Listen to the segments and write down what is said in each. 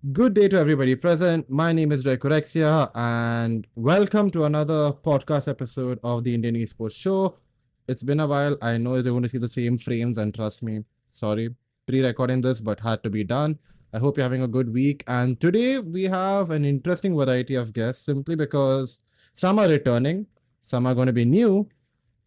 Good day to everybody present. My name is Dracorexia, and welcome to another podcast episode of the Indian Esports Show. It's been a while. I know you're going to see the same frames, and trust me, sorry, pre-recording this, but had to be done. I hope you're having a good week. And today we have an interesting variety of guests, simply because some are returning, some are going to be new,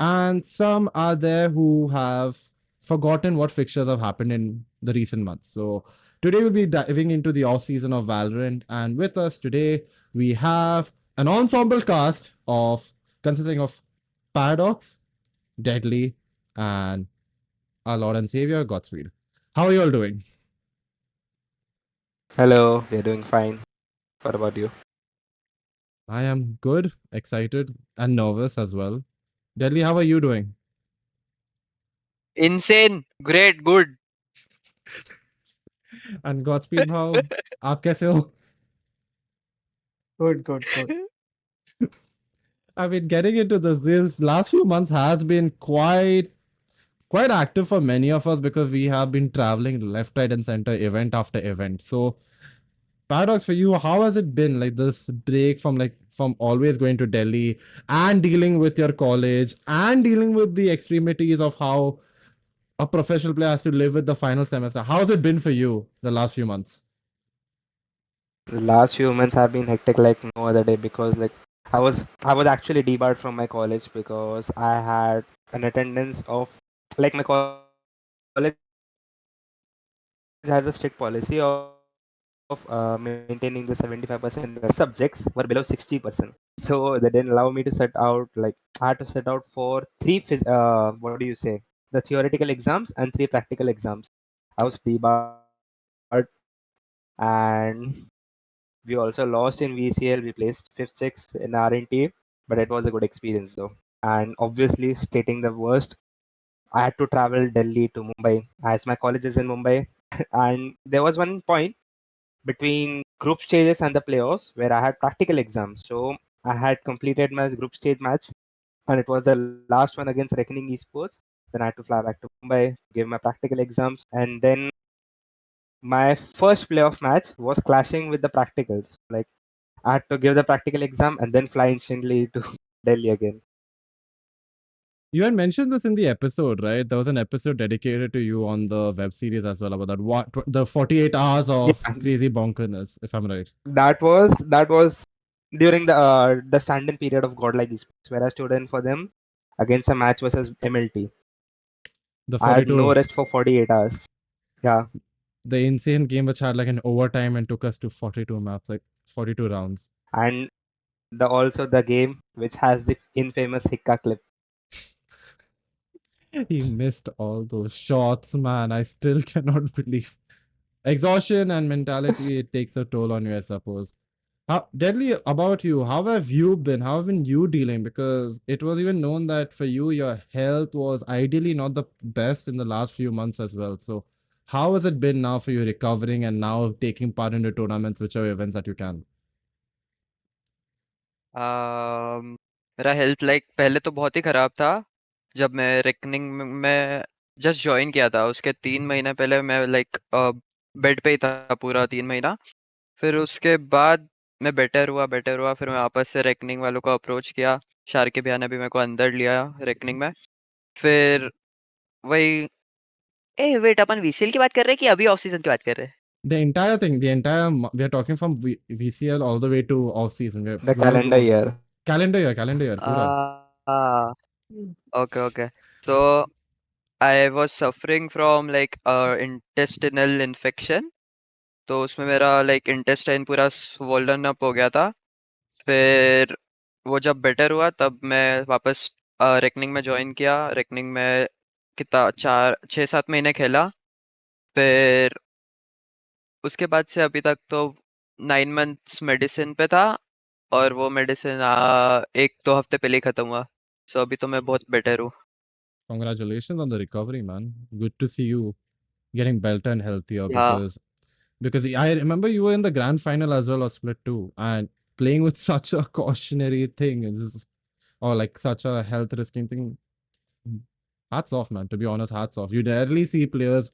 and some are there who have forgotten what fixtures have happened in the recent months. So today we'll be diving into the off season of Valorant, and with us today we have an ensemble cast of consisting of Paradox, Deadly, and our Lord and Savior Godspeed. How are you all doing? Hello, we're doing fine. What about you? I am good, excited, and nervous as well. Deadly, how are you doing? Insane, great, good. And Godspeed, how? आप कैसे हो? Good. I mean, getting into this last few months has been quite active for many of us because we have been traveling left, right, and center, event after event. So, Paradox, for you, how has it been, like this break from always going to Delhi and dealing with your college and dealing with the extremities of how a professional player has to live with the final semester? How has it been for you the last few months? The last few months have been hectic like no other day because I was actually debarred from my college because I had an attendance of like my college has a strict policy of maintaining the 75% in the subjects were below 60%. So they didn't allow me to set out I had to set out for what do you say, the theoretical exams and three practical exams. I was debarred, and we also lost in VCL. We placed 5th, 6th in R&T, but it was a good experience though. And obviously, stating the worst, I had to travel Delhi to Mumbai as my college is in Mumbai. And there was one point between group stages and the playoffs where I had practical exams. So I had completed my group stage match, and it was the last one against Reckoning Esports. Then I had to fly back to Mumbai, give my practical exams, and then my first playoff match was clashing with the practicals. Like I had to give the practical exam and then fly instantly to Delhi again. You had mentioned this in the episode, right? There was an episode dedicated to you on the web series as well about that. What the 48 hours of Yeah, crazy bonkerness, if I'm right. that was during the stand-in period of Godlike Esports, where I stood in for them against a match versus MLT. The I had no 42, rest for 48 hours. Yeah, the insane game which had like an overtime and took us to 42 maps, like 42 rounds. and the game which has the infamous Hikka clip. He missed all those shots, man. I still cannot believe. Exhaustion and mentality, it takes a toll on you, I suppose. How Deadly, about you, how have you been? How have been you dealing? Because it was even known that for you, your health was ideally not the best in the last few months as well. So, how has it been now for you recovering and now taking part in the tournaments, whichever events that you can? अम, मेरा health like पहले तो बहुत ही खराब था जब मैं reckoning में just join किया था उसके 3 महीने पहले मैं लाइक बेड पे ही था पूरा 3 महीना फिर उसके बाद मैं बेटर हुआ फिर मैं वापस से रेकनिंग वालों को अप्रोच किया शार्के भैया ने भी मेरे को अंदर लिया रेकनिंग में फिर वही ए वेट अपन वीसीएल की बात कर रहे हैं कि अभी ऑफ सीजन की बात कर रहे हैं The entire thing, we are talking from VCL all the way to off season. The We're going calendar to year. calendar year, pura. Ah okay okay so I was suffering from like intestinal infection तो उसमें मेरा like intestine पूरा स्वोल्डन up हो गया था फिर वो जब बेटर हुआ तब मैं वापस रेकनिंग में ज्वाइन किया रेकनिंग में कितना 4 6 7 महीने खेला फिर उसके बाद से अभी तक तो 9 मंथ्स मेडिसिन पे था और वो मेडिसिन 1 2 हफ्ते पहले ही खत्म हुआ सो अभी तो मैं बहुत बेटर हूँ Congratulations on the recovery, man. Good to see you getting better and healthier या because I remember you were in the grand final as well or split two and playing with such a cautionary thing or like such a health risking thing. Hats off, man. To be honest, hats off. You rarely see players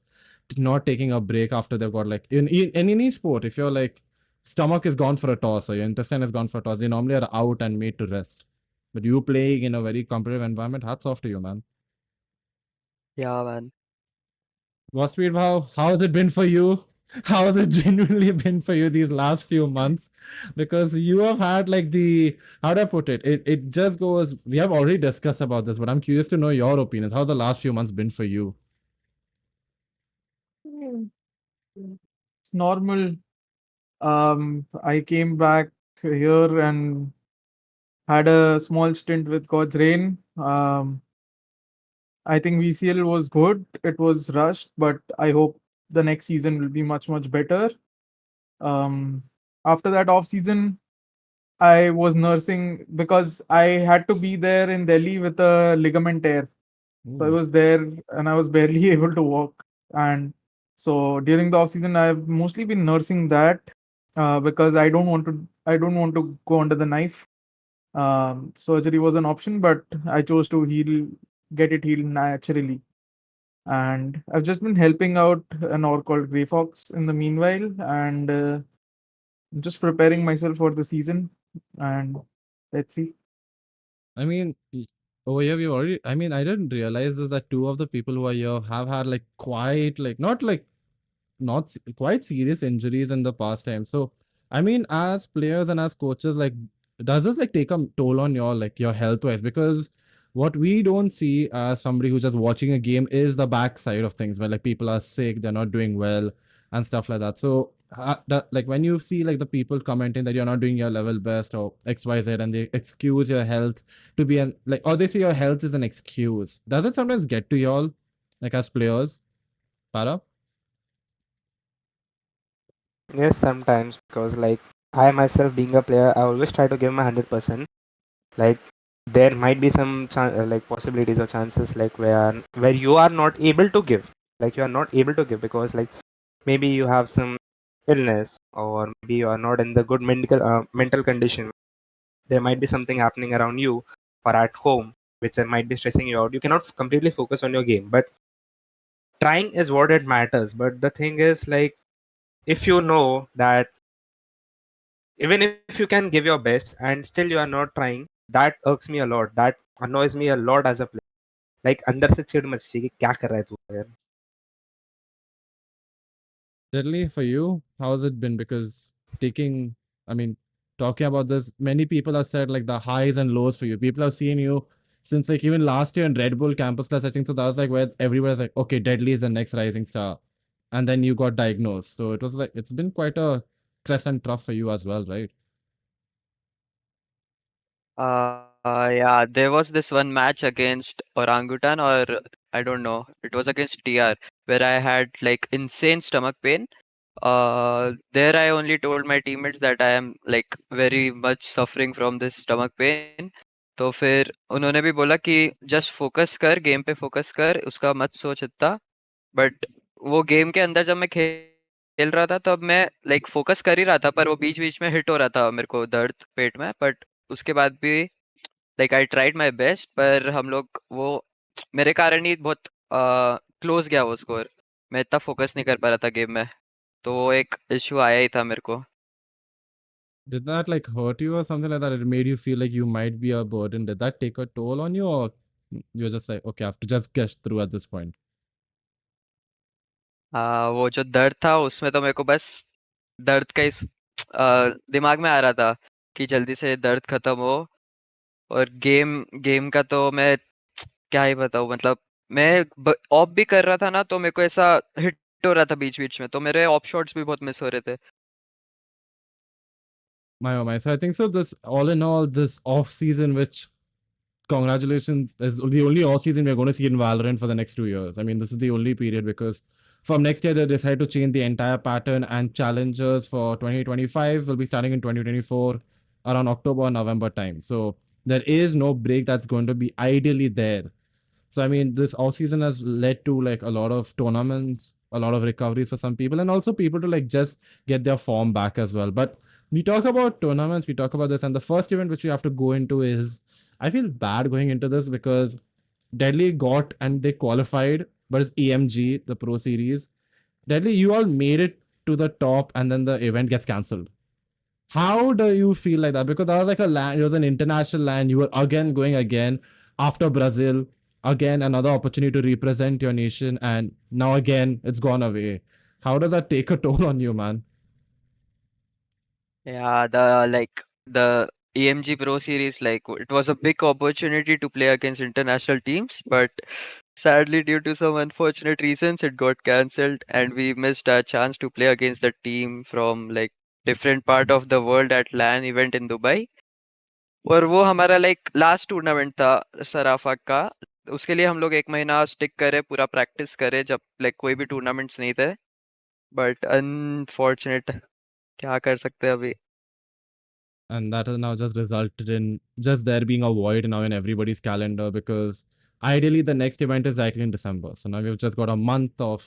not taking a break after they've got like in any sport, if your like stomach is gone for a toss or your intestine is gone for a toss, they normally are out and made to rest. But you playing in a very competitive environment, hats off to you, man. Yeah, man. Godspeed, how has it been for you? How has it genuinely been for you these last few months? Because you have had like the, how do I put it? It just goes, we have already discussed about this, but I'm curious to know your opinions. How the last few months been for you? Mm, It's normal. I came back here and had a small stint with God's Rain. I think VCL was good. It was rushed, but I hope the next season will be much, much better. Um, After that off season, I was nursing because I had to be there in Delhi with a ligament tear. So I Ooh. was there and I was barely able to walk. And so during the off season, I've mostly been nursing that because I don't want to go under the knife. Surgery was an option, but I chose to get it healed naturally. And I've just been helping out an orc called Grey Fox in the meanwhile, and just preparing myself for the season. And let's see. I mean, over here we already. I mean, I didn't realize this that two of the people who are here have had like quite like not like not quite serious injuries in the past time. So, I mean, as players and as coaches, like, does this like take a toll on your like your health wise? Because what we don't see as somebody who's just watching a game is the backside of things, where like people are sick, they're not doing well, and stuff like that. So, like when you see like the people commenting that you're not doing your level best or X Y Z, and they excuse your health to be an like, or they say your health is an excuse. Does it sometimes get to y'all, like as players, Para? Yes, sometimes because like I myself being a player, I always try to give my 100%. Like there might be some like possibilities or chances like where you are not able to give, like you are not able to give because like maybe you have some illness or maybe you are not in the good mental condition. There might be something happening around you or at home which might be stressing you out. You cannot completely focus on your game, but trying is what it matters. But the thing is like if you know that even if you can give your best and still you are not trying, that irks me a lot, that annoys me a lot as a player. Like अंदर से चिढ़ मचती है कि क्या कर रहा है तू यार. Deadly, for you, how has it been? Because taking, I mean, talking about this, many people have said like the highs and lows for you. People have seen you since like even last year in Redbull Campus Class, I think. So that was like where everybody's like, okay, Deadly is the next rising star. And then you got diagnosed. So it was like, it's been quite a crest and trough for you as well, right? Yeah, there was this one match against Orangutan, or I don't know, it was against TR, where I had like insane stomach pain. There I only told my teammates that I am like very much suffering from this stomach pain. तो फिर उन्होंने भी बोला कि just focus कर, game पे focus कर, उसका मत सोच इतना. बट वो गेम के अंदर जब मैं खेल रहा था तब मैं लाइक फोकस कर ही रहा था, पर वो बीच बीच में हिट हो रहा था मेरे को दर्द पेट में. बट उसके बाद भी like I tried my best, पर हम लोग वो मेरे कारण ही बहुत क्लोज गया वो स्कोर. मैं इतना फोकस नहीं कर पा रहा था गेम में, तो वो एक इश्यू आया ही था मेरे को. Did that like hurt you or something like that? It made you feel like you might be a burden. Did that take a toll on you, or you're just like, okay, I have to just get through at this point? वो जो दर्द था उसमें तो मेरे को बस दर्द का ही दिमाग में आ रहा था कि जल्दी से दर्द खत्म हो. और गेम गेम का तो मैं क्या ही बताऊँ, मतलब मैं ऑफ भी कर रहा था ना, तो मेरे को ऐसा हिट हो रहा था बीच बीच में, तो मेरे ऑफ शॉट्स भी बहुत मिस हो रहे थे. My oh my. So I think so. This all in all, this off season, which congratulations, is the only off season we're going to see in Valorant for the next 2 years. I mean, this is the only period because from next year they decide to change the entire pattern, and challengers for 2025 will be starting in 2024 around October or November time. So there is no break that's going to be ideally there. So I mean, this off season has led to like a lot of tournaments, a lot of recoveries for some people, and also people to like just get their form back as well. But we talk about tournaments, we talk about this, and the first event which we have to go into is, I feel bad going into this because Deadly got and they qualified, but it's EMG, the Pro Series. Deadly, you all made it to the top and then the event gets cancelled. How do you feel like that? Because that was like a land, it was an international land. You were again going again after Brazil, again another opportunity to represent your nation, and now again it's gone away. How does that take a toll on you, man? Yeah, the EMG Pro Series, it was a big opportunity to play against international teams, but sadly, due to some unfortunate reasons, it got cancelled, and we missed a chance to play against the team from different part of the world at LAN event in Dubai. और वो हमारा last tournament था सराफा का। उसके लिए हम लोग 1 महीना स्टिक करे, पूरा प्रैक्टिस करे, जब कोई भी टूर्नामेंट्स नहीं थे। बट अनफॉर्चुनेट, क्या कर सकते हैं अभी। And that has now just resulted in just there being a void now in everybody's calendar because ideally the next event is likely in December. So now we've just got a month of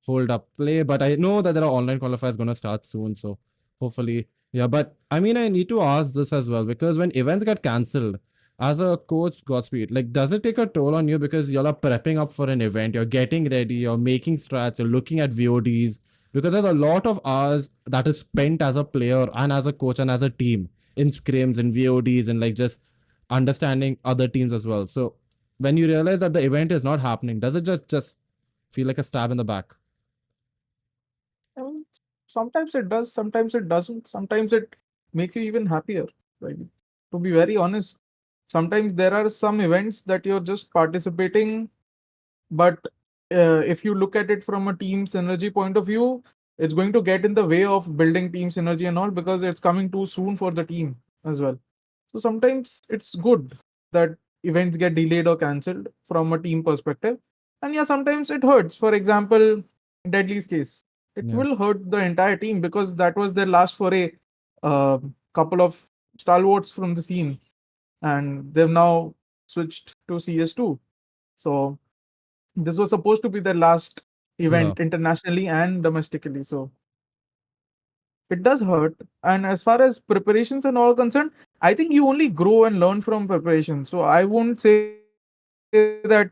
hold up play, but I know that there are online qualifiers going to start soon. So hopefully, yeah. But I mean, I need to ask this as well because when events get cancelled, as a coach, Godspeed, like, does it take a toll on you because y'all are prepping up for an event, you're getting ready, you're making strats, you're looking at VODs, because there's a lot of hours that is spent as a player and as a coach and as a team in scrims and VODs and like just understanding other teams as well. So when you realize that the event is not happening, does it just feel like a stab in the back? I mean, sometimes it does, sometimes it doesn't. Sometimes it makes you even happier. Like, to be very honest, sometimes there are some events that you're just participating, but if you look at it from a team synergy point of view, it's going to get in the way of building team synergy and all because it's coming too soon for the team as well. So sometimes it's good that events get delayed or cancelled from a team perspective. And yeah, sometimes it hurts. For example, Deadly's case, it Yeah. will hurt the entire team because that was their last foray. Couple of stalwarts from the scene, and they've now switched to CS2. So this was supposed to be their last Yeah. event internationally and domestically. So it does hurt. And as far as preparations and all concerned, I think you only grow and learn from preparation. So I won't say that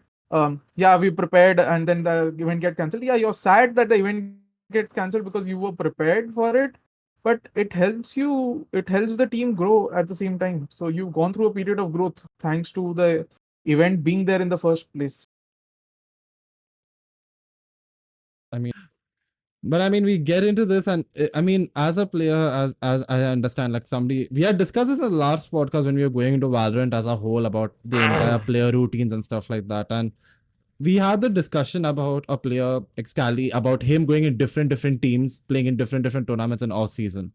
yeah, we prepared and then the event get cancelled. Yeah, you're sad that the event gets cancelled because you were prepared for it, but it helps the team grow at the same time. So you've gone through a period of growth thanks to the event being there in the first place. I mean, but I mean, we get into this, and I mean, as a player, as I understand, like somebody, we had discussed this in the last podcast when we were going into Valorant as a whole about the entire player routines and stuff like that, and we had the discussion about a player Excali about him going in different teams, playing in different tournaments in off season.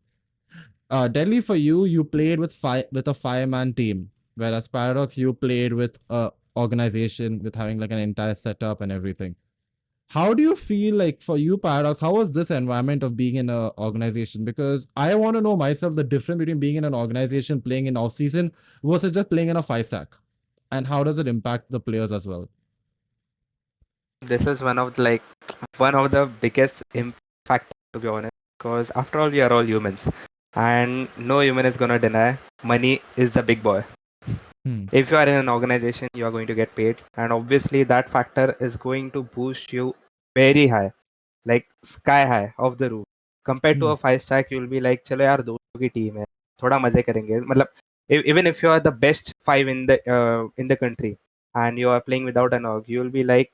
Delhi, for you, you played with a 5-man team, whereas Paradox, you played with a organization with having like an entire setup and everything. How do you feel like for you, Paradox? How was this environment of being in an organization? Because I want to know myself the difference between being in an organization, playing in off season versus just playing in a 5 stack, and how does it impact the players as well? This is one of the biggest impact, to be honest, because after all we are all humans, and no human is gonna deny money is the big boy. Hmm. If you are in an organization, you are going to get paid, and obviously that factor is going to boost you very high, like sky high off the roof. Compared to Hmm. a 5 stack, you'll be like, चलो यार दोस्तों की team है, थोड़ा मजे करेंगे. मतलब even if you are the best 5 in the country and you are playing without an org, you'll be like,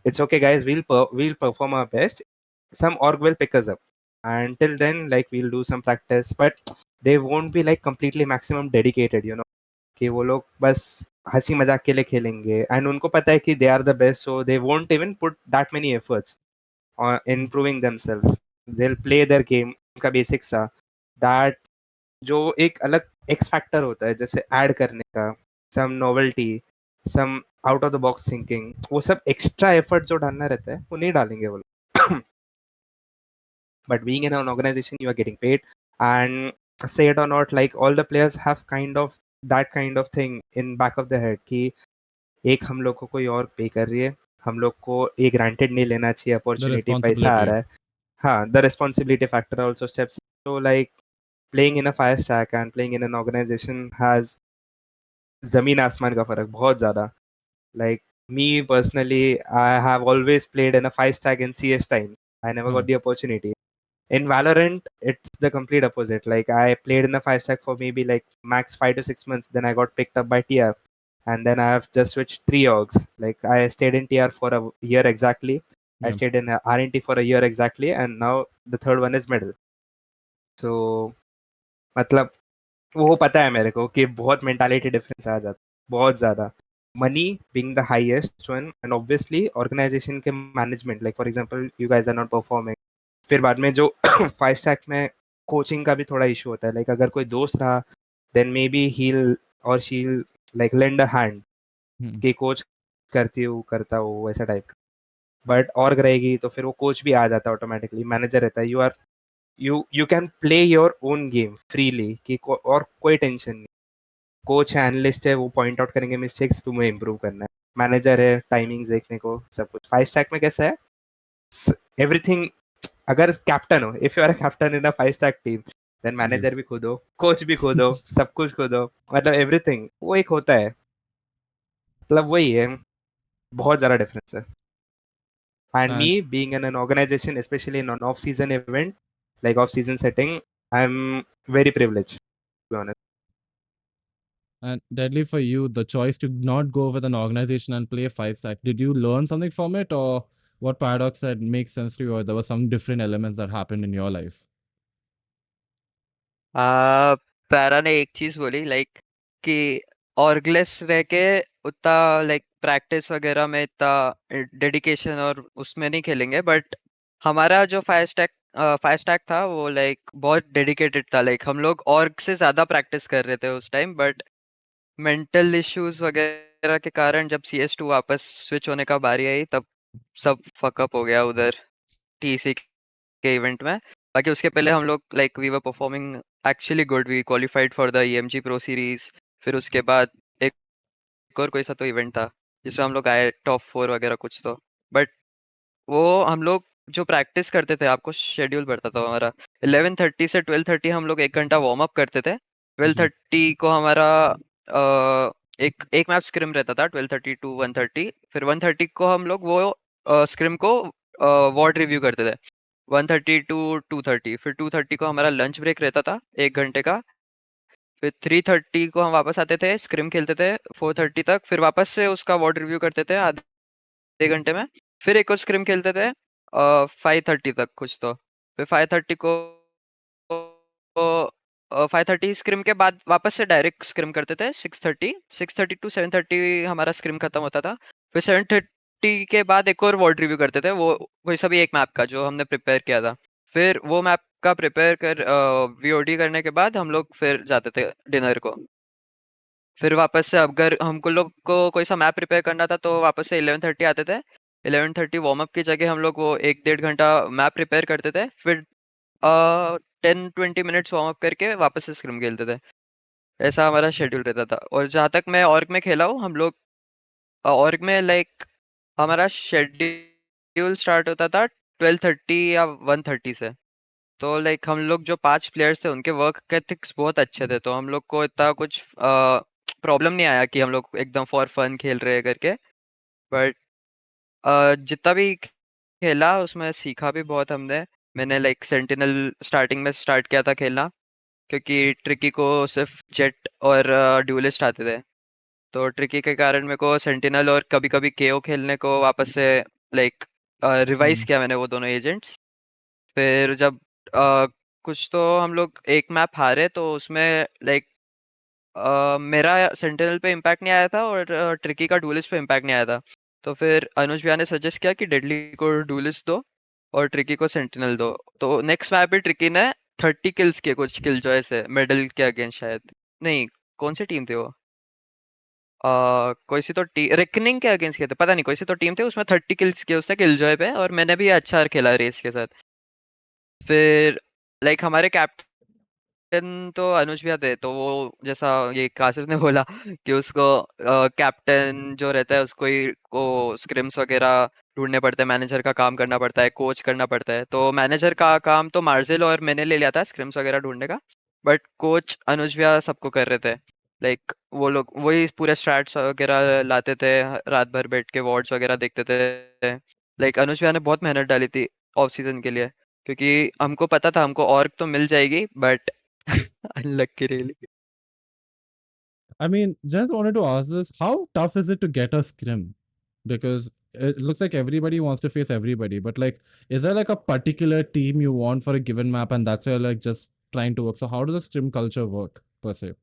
it's okay guys, we'll perform our best. Some org will pick us up. Until then, like we'll do some practice, but they won't be like completely maximum dedicated, you know. कि वो लोग बस हंसी मजाक के लिए खेलेंगे and उनको पता है कि they are the best so they won't even put that many efforts in proving themselves they will play their game उनका बेसिक सा दैट जो एक अलग एक्स फैक्टर होता है जैसे ऐड करने का some novelty some out of the box thinking वो सब एक्स्ट्रा एफर्ट जो डालना रहता है वो नहीं डालेंगे वो लोग but being in an organization you are getting paid and say it or not like all the players have kind of that kind of thing in back of the head कि एक हम लोग को कोई और पे कर रही है हम लोग को ये ग्रांटेड नहीं लेना चाहिए The अपॉर्चुनिटी पैसा आ responsibility. रहा है हाँ the responsibility factor also steps so like playing in a 5 stack and playing in an organization has जमीन आसमान का फर्क बहुत ज्यादा like me personally, I have always played in a 5 stack in CS time. I never got Hmm. the opportunity. In Valorant, it's the complete opposite. Like I played in the 5 stack for maybe like max 5 to 6 months. Then I got picked up by TR, and then I have just switched 3 orgs. Like I stayed in TR for a year exactly. I Yeah. stayed in R&T for a year exactly, and now the third one is middle. So मतलब वो पता है मेरे को कि बहुत mentality difference आ जाता है बहुत ज़्यादा. Money being the highest one, and obviously organization के management, like for example you guys are not performing. फिर बाद में जो 5 stack में कोचिंग का भी थोड़ा इशू होता है. लाइक अगर कोई दोस्त रहा, then maybe he'll or she'll like lend a hand Hmm. कि कोच करता हूँ वैसा टाइप का. बट ऑर्ग रहेगी तो फिर वो कोच भी आ जाता है ऑटोमेटिकली, मैनेजर रहता है. You can play your own game freely कि और कोई टेंशन नहीं. कोच है, एनालिस्ट है, वो पॉइंट आउट करेंगे मिस्टेक्स, तुम्हें इम्प्रूव करना है. मैनेजर है, टाइमिंग्स देखने को, सब कुछ. 5 stack में कैसा है, एवरीथिंग. अगर कैप्टन हो, if you are a captain in a 5 stack team, then जी. मैनेजर भी खुद हो, कोच भी खुद हो, सब कुछ खुद हो. मतलब एवरीथिंग वो एक होता है. मतलब वही है, बहुत ज्यादा डिफरेंस है. And And me being in an organization, especially in an off-season event, like off-season setting, I'm very privileged, to be honest. and deadly for you, the choice to not go with an organization and play 5 stack. Did you learn something from it, or what paradox that makes sense to you, or there were some different elements that happened in your life? Para ने एक चीज बोली like कि ऑर्गलेस रह के उतना like practice वगैरह में इतना डेडिकेशन और उसमें नहीं खेलेंगे, बट हमारा जो फाइव स्टैक था वो लाइक बहुत डेडिकेटेड था. लाइक हम लोग ऑर्ग से ज्यादा प्रैक्टिस कर रहे थे उस टाइम, बट मेंटल इश्यूज वगैरह के कारण जब CS2 वापस स्विच होने का बारी आई तब सब फकअप हो गया उधर TC के इवेंट में. बाकी उसके पहले हम लोग like we were performing actually good. We qualified for the EMG pro series. फिर उसके बाद एक और कोई सा तो इवेंट था जिसमें हम लोग आए टॉप 4 वगैरह कुछ तो. बट वो हम लोग जो प्रैक्टिस करते थे, आपको शेड्यूल पड़ता था हमारा 11:30 से 12:30 हम लोग 1 घंटा वार्म अप करते थे. जी. 12:30 को हमारा एक एक मैप स्क्रिम रहता था 12:30 टू 1:30. फिर 1:30 को हम लोग वो स्क्रिम को वार्ड रिव्यू करते थे 1:30 टू 2:30. फिर 2:30 को हमारा लंच ब्रेक रहता था 1 घंटे का. फिर 3:30 को हम वापस आते थे, स्क्रिम खेलते थे 4:30 तक. फिर वापस से उसका वार्ड रिव्यू करते थे आधे घंटे में. फिर एक और स्क्रिम खेलते थे 5:30 तक कुछ तो. फिर 5:30 को 5:30 स्क्रिम के बाद वापस से डायरेक्ट स्क्रिम करते थे 6:30 टू 7:30 हमारा स्क्रिम खत्म होता था. फिर 7:30 के बाद एक और वार्ड रिव्यू करते थे, वो कोई सा भी एक मैप का जो हमने प्रिपेयर किया था. फिर वो मैप का प्रिपेयर कर VOD करने के बाद हम लोग फिर जाते थे डिनर को. फिर वापस से अगर हमको लोग को कोई सा मैप प्रिपेयर करना था तो वापस से 11:30 आते थे. 11:30 वार्म अप की जगह हम लोग वो 1 डेढ़ घंटा मैप प्रिपेयर करते थे. फिर 10-20 मिनट्स वार्म अप करके वापस से स्क्रिम खेलते थे. ऐसा हमारा शेड्यूल रहता था. और जहाँ तक मैं ऑर्ग में खेला हूँ, हम लोग ऑर्ग में लाइक हमारा शेड्यूल स्टार्ट होता था 12:30 या 1:30 से. तो लाइक हम लोग जो 5 प्लेयर्स थे उनके वर्क एथिक्स बहुत अच्छे थे, तो हम लोग को इतना कुछ प्रॉब्लम नहीं आया कि हम लोग एकदम फॉर फन खेल रहे हैं करके. बट जितना भी खेला उसमें सीखा भी बहुत हमने. मैंने लाइक सेंटिनल स्टार्टिंग में स्टार्ट किया था खेलना, क्योंकि ट्रिकी को सिर्फ जेट और ड्यूलिस्ट आते थे. तो ट्रिकी के कारण मेरे को सेंटिनल और कभी कभी केओ खेलने को वापस से लाइक रिवाइज Hmm. किया मैंने वो दोनों एजेंट्स. फिर जब कुछ तो हम लोग एक मैप हारे तो उसमें लाइक मेरा सेंटिनल पे इम्पैक्ट नहीं आया था और ट्रिकी का डुलिस्ट पे इम्पैक्ट नहीं आया था. तो फिर अनुज भैया ने सजेस्ट किया कि डेडली को डुलिस्ट दो और ट्रिकी को सेंटिनल दो. तो नेक्स्ट मैप पे ट्रिकी ने 30 किल्स किए कुछ किल जॉय से मेडल के अगेंस्ट शायद. नहीं, कौन सी टीम थी वो? कोई सी तो रेकनिंग के अगेंस्ट किए थे, पता नहीं कोई सी तो टीम थी, उसमें 30 किल्स किए उसने किल जॉय पे. और मैंने भी अच्छा खेला रेस के साथ. फिर लाइक हमारे कैप्टन तो अनुज भैया थे, तो वो जैसा ये कासिफ ने बोला कि उसको कैप्टन जो रहता है उसको ही को स्क्रिम्स वगैरह ढूंढने पड़ते हैं, मैनेजर का काम करना पड़ता है, कोच करना पड़ता है. तो मैनेजर का काम तो मार्जिल और मैंने ले लिया था स्क्रिम्स वगैरह ढूंढने का, बट कोच अनुज भैया सबको कर रहे थे. लाइक वो लोग वही पूरे स्ट्रैट्स वगैरह लाते थे, रात भर बैठ के वॉर्ड्स वगैरह देखते थे। लाइक अनुज भैया ने बहुत मेहनत डाली थी ऑफ सीजन के लिए, क्योंकि हमको पता था हमको ऑर्ग तो मिल जाएगी, but unlucky really. I mean, just wanted to ask this: how tough is it to get a scrim? Because it looks like everybody wants to face everybody, but like, is there like a particular team you want for a given map, and that's why you're like just trying to work? So how does the scrim culture work per se?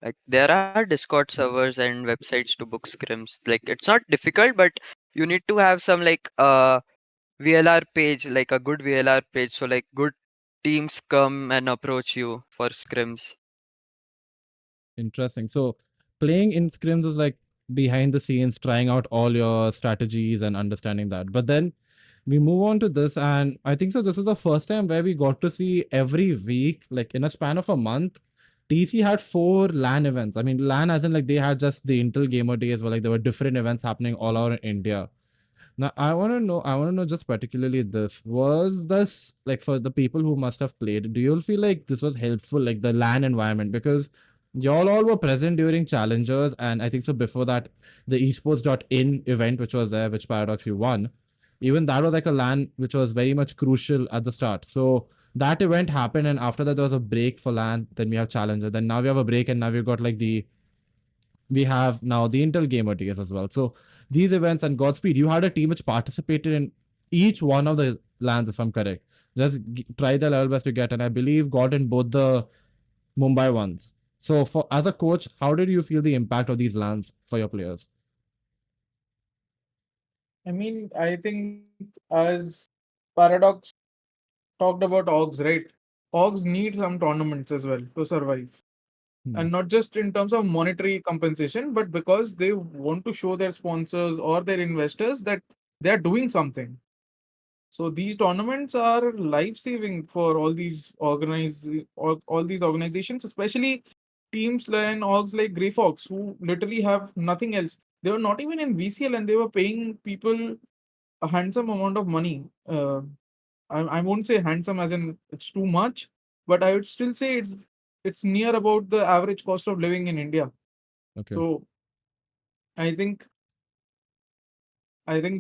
Like there are Discord servers and websites to book scrims. Like it's not difficult, but you need to have some like VLR page, like a good VLR page, so like good teams come and approach you for scrims. Interesting. So playing in scrims is like behind the scenes, trying out all your strategies and understanding that. But then we move on to this, and I think so. This is the first time where we got to see every week, like in a span of a month, TC had 4 LAN events. I mean, LAN as in like they had just the Intel Gamer Days, where like there were different events happening all over India. Now, I want to know just particularly this. Was this like for the people who must have played, do you all feel like this was helpful, like the LAN environment? Because y'all all were present during challengers, and I think so before that, the esports.in event, which was there, which Paradox you won, even that was like a LAN which was very much crucial at the start. So that event happened, and after that, there was a break for LAN. Then we have challenger. Then now we have a break, and now we've got like we have now the Intel Gamer Days as well. So these events and Godspeed, you had a team which participated in each one of the lands, if I'm correct. Just try the level best to get, and I believe got in both the Mumbai ones. So for as a coach, how did you feel the impact of these lands for your players? I mean, I think as Paradox talked about Augs, right? Augs need some tournaments as well to survive. Hmm. And not just in terms of monetary compensation, but because they want to show their sponsors or their investors that they are doing something. So these tournaments are life saving for all these organizations, especially teams and orgs like Grey Fox, who literally have nothing else. They were not even in VCL, and they were paying people a handsome amount of money. I won't say handsome as in it's too much, but I would still say it's near about the average cost of living in India. Okay. So I think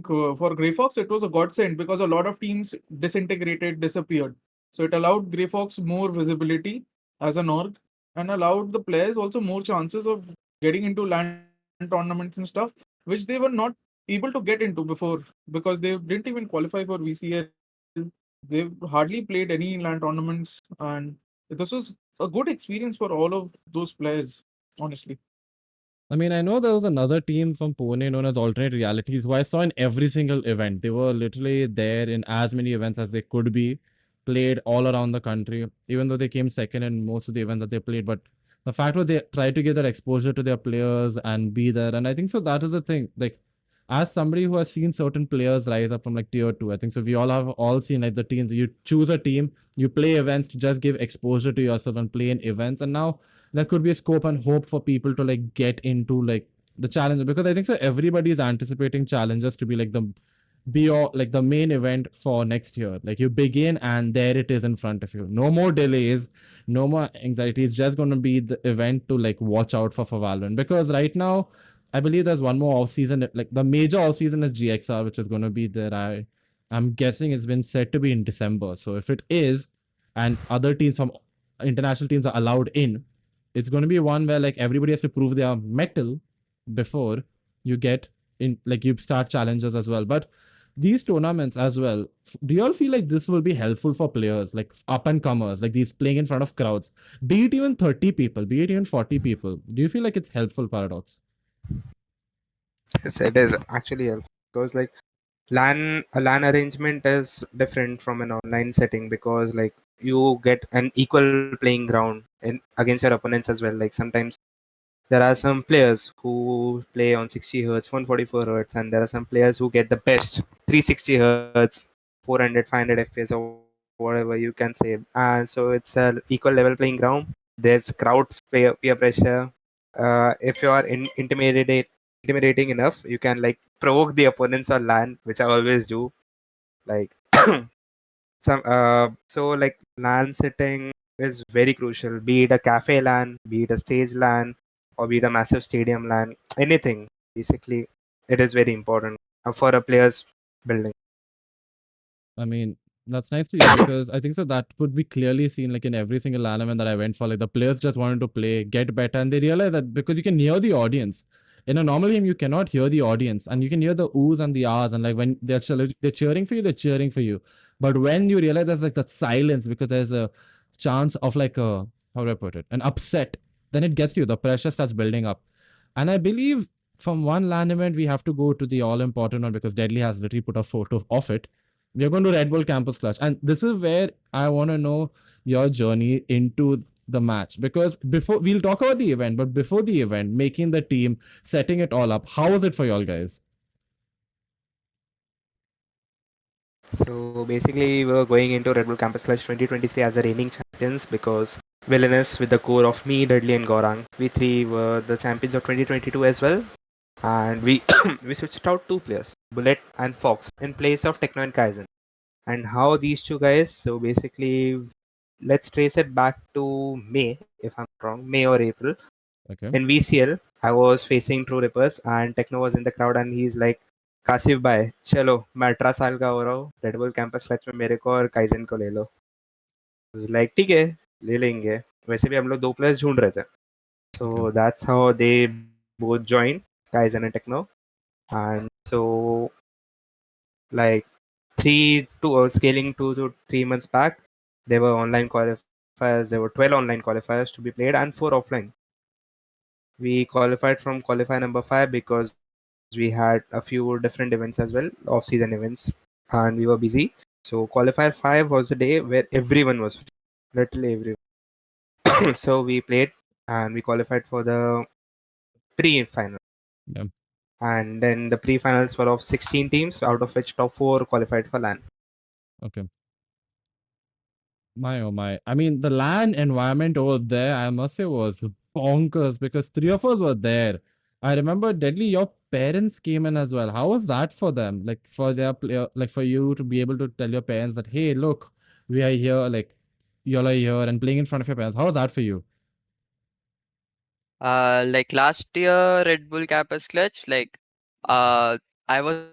for Grey Fox, it was a godsend because a lot of teams disintegrated, disappeared. So it allowed Grey Fox more visibility as an org and allowed the players also more chances of getting into LAN tournaments and stuff, which they were not able to get into before because they didn't even qualify for VCL. They've hardly played any LAN tournaments, and this was a good experience for all of those players, honestly. I mean, I know there was another team from Pune known as Alternate Realities who I saw in every single event. They were literally there in as many events as they could be, played all around the country, even though they came second in most of the events that they played. But the fact was they tried to give that exposure to their players and be there. And I think so that is the thing. Like, as somebody who has seen certain players rise up from like tier two, I think so we all have all seen like the teams. You choose a team, you play events to just give exposure to yourself and play in events. And now there could be a scope and hope for people to like get into like the challenge, because I think so everybody is anticipating challenges to be like the be your like the main event for next year. Like you begin and there it is in front of you. No more delays, no more anxiety. It's just gonna be the event to like watch out for Valorant. Because right now, I believe there's one more off season. Like the major off season is GXR, which is gonna be there. I'm guessing it's been said to be in December. So if it is, and other teams from international teams are allowed in, it's going to be one where like everybody has to prove they are metal before you get in, like you start challenges as well. But these tournaments as well, do you all feel like this will be helpful for players like up and comers, like these playing in front of crowds, be it even 30 people, be it even 40 people? Do you feel like it's helpful, Paradox? Yes, it is actually helpful because like LAN arrangement is different from an online setting because like you get an equal playing ground in against your opponents as well. Like sometimes there are some players who play on 60 hertz, 144 hertz, and there are some players who get the best 360 hertz, 400, 500 FPS or whatever you can say. And so it's a equal level playing ground. There's peer pressure. If you are intimidating enough, you can like provoke the opponents on LAN, which I always do. Like some so like LAN setting is very crucial. Be it a cafe LAN, be it a stage LAN, or be it a massive stadium LAN, anything. Basically, it is very important for a player's building. I mean, that's nice to hear because I think so that could be clearly seen like in every single anime that I went for. Like the players just wanted to play, get better, and they realize that because you can hear the audience. In a normal game, you cannot hear the audience, and you can hear the oohs and the ahs, and like when they're cheering for you, they're cheering for you. But when you realize there's like that silence because there's a chance of like a, how do I put it, an upset, then it gets you. The pressure starts building up, and I believe from one LAN event we have to go to the all important one because Deadly has literally put a photo of it. We are going to Redbull Campus Clash. And this is where I want to know your journey into the match. Because before we'll talk about the event, but before the event, making the team, setting it all up, how was it for y'all guys? So basically, we were going into Red Bull Campus Clash 2023 as the reigning champions because Villainous, with the core of me, Dudley, and Gorang, we three were the champions of 2022 as well. And we we switched out two players, Bullet and Fox, in place of Techno and Kaizen. And how these two guys? So basically, let's trace it back to May, if I'm not wrong, May or April. Okay. In VCL, I was facing True Rippers and Techno was in the crowd and he's like, Kashif भाई चलो मैं 18 साल का हो रहा हूँ red bull campus clutch में मेरे को और काइजन को ले लो लाइक ठीक है ले लेंगे वैसे भी हम लोग दो प्लेयर्स ढूंढ रहे थे Okay. so that's how they both joined Kaizen and Techno and so like scaling 2 to 3 months back there were online qualifiers there were 12 online qualifiers to be played and 4 offline. We qualified from qualifier number 5 because we had a few different events as well, off-season events, and we were busy. So qualifier 5 was the day where everyone was free, literally everyone. So we played and we qualified for the pre-final. Yeah. And then the pre-finals were of 16 teams, out of which top 4 qualified for LAN. Okay. My oh my. I mean, the LAN environment over there, I must say, was bonkers because three of us were there. I remember, Deadly, your parents came in as well. How was that for them? Like for their player, like for you to be able to tell your parents that, hey, look, we are here, like y'all are here and playing in front of your parents. How was that for you? Like last year, Red Bull Campus Clutch, like, I was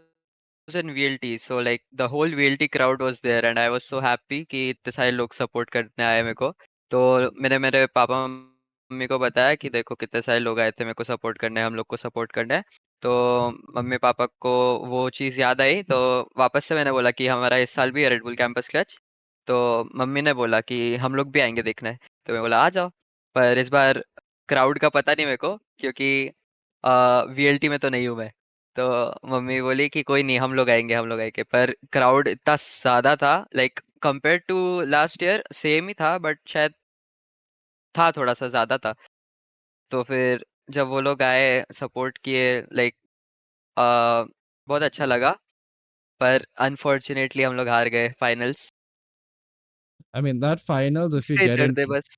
in VLT, so like the whole VLT crowd was there, and I was so happy कि इतने सारे लोग support करने आए मेरे को. तो मैंने मेरे पापा मम्मी को बताया कि देखो कितने सारे लोग आए थे मेरे को support करने, हम लोग को support करना है. तो मम्मी पापा को वो चीज़ याद आई, तो वापस से मैंने बोला कि हमारा इस साल भी है Red Bull Campus Clutch. तो मम्मी ने बोला कि हम लोग भी आएंगे देखने. तो मैं बोला आ जाओ. पर इस बार क्राउड का पता नहीं मेरे को क्योंकि वीएलटी में तो नहीं हूँ मैं. तो मम्मी बोली कि कोई नहीं, हम लोग आएंगे. पर क्राउड इतना ज्यादा था, like compare to last year same ही था, बट शायद था थोड़ा सा ज्यादा था. तो फिर जब वो लोग आए सपोर्ट किए, लाइक बहुत अच्छा लगा. पर अनफॉर्चुनेटली हम लोग हार गए finals. I mean, that finals, if you उसका ही get दर्द है into, बस.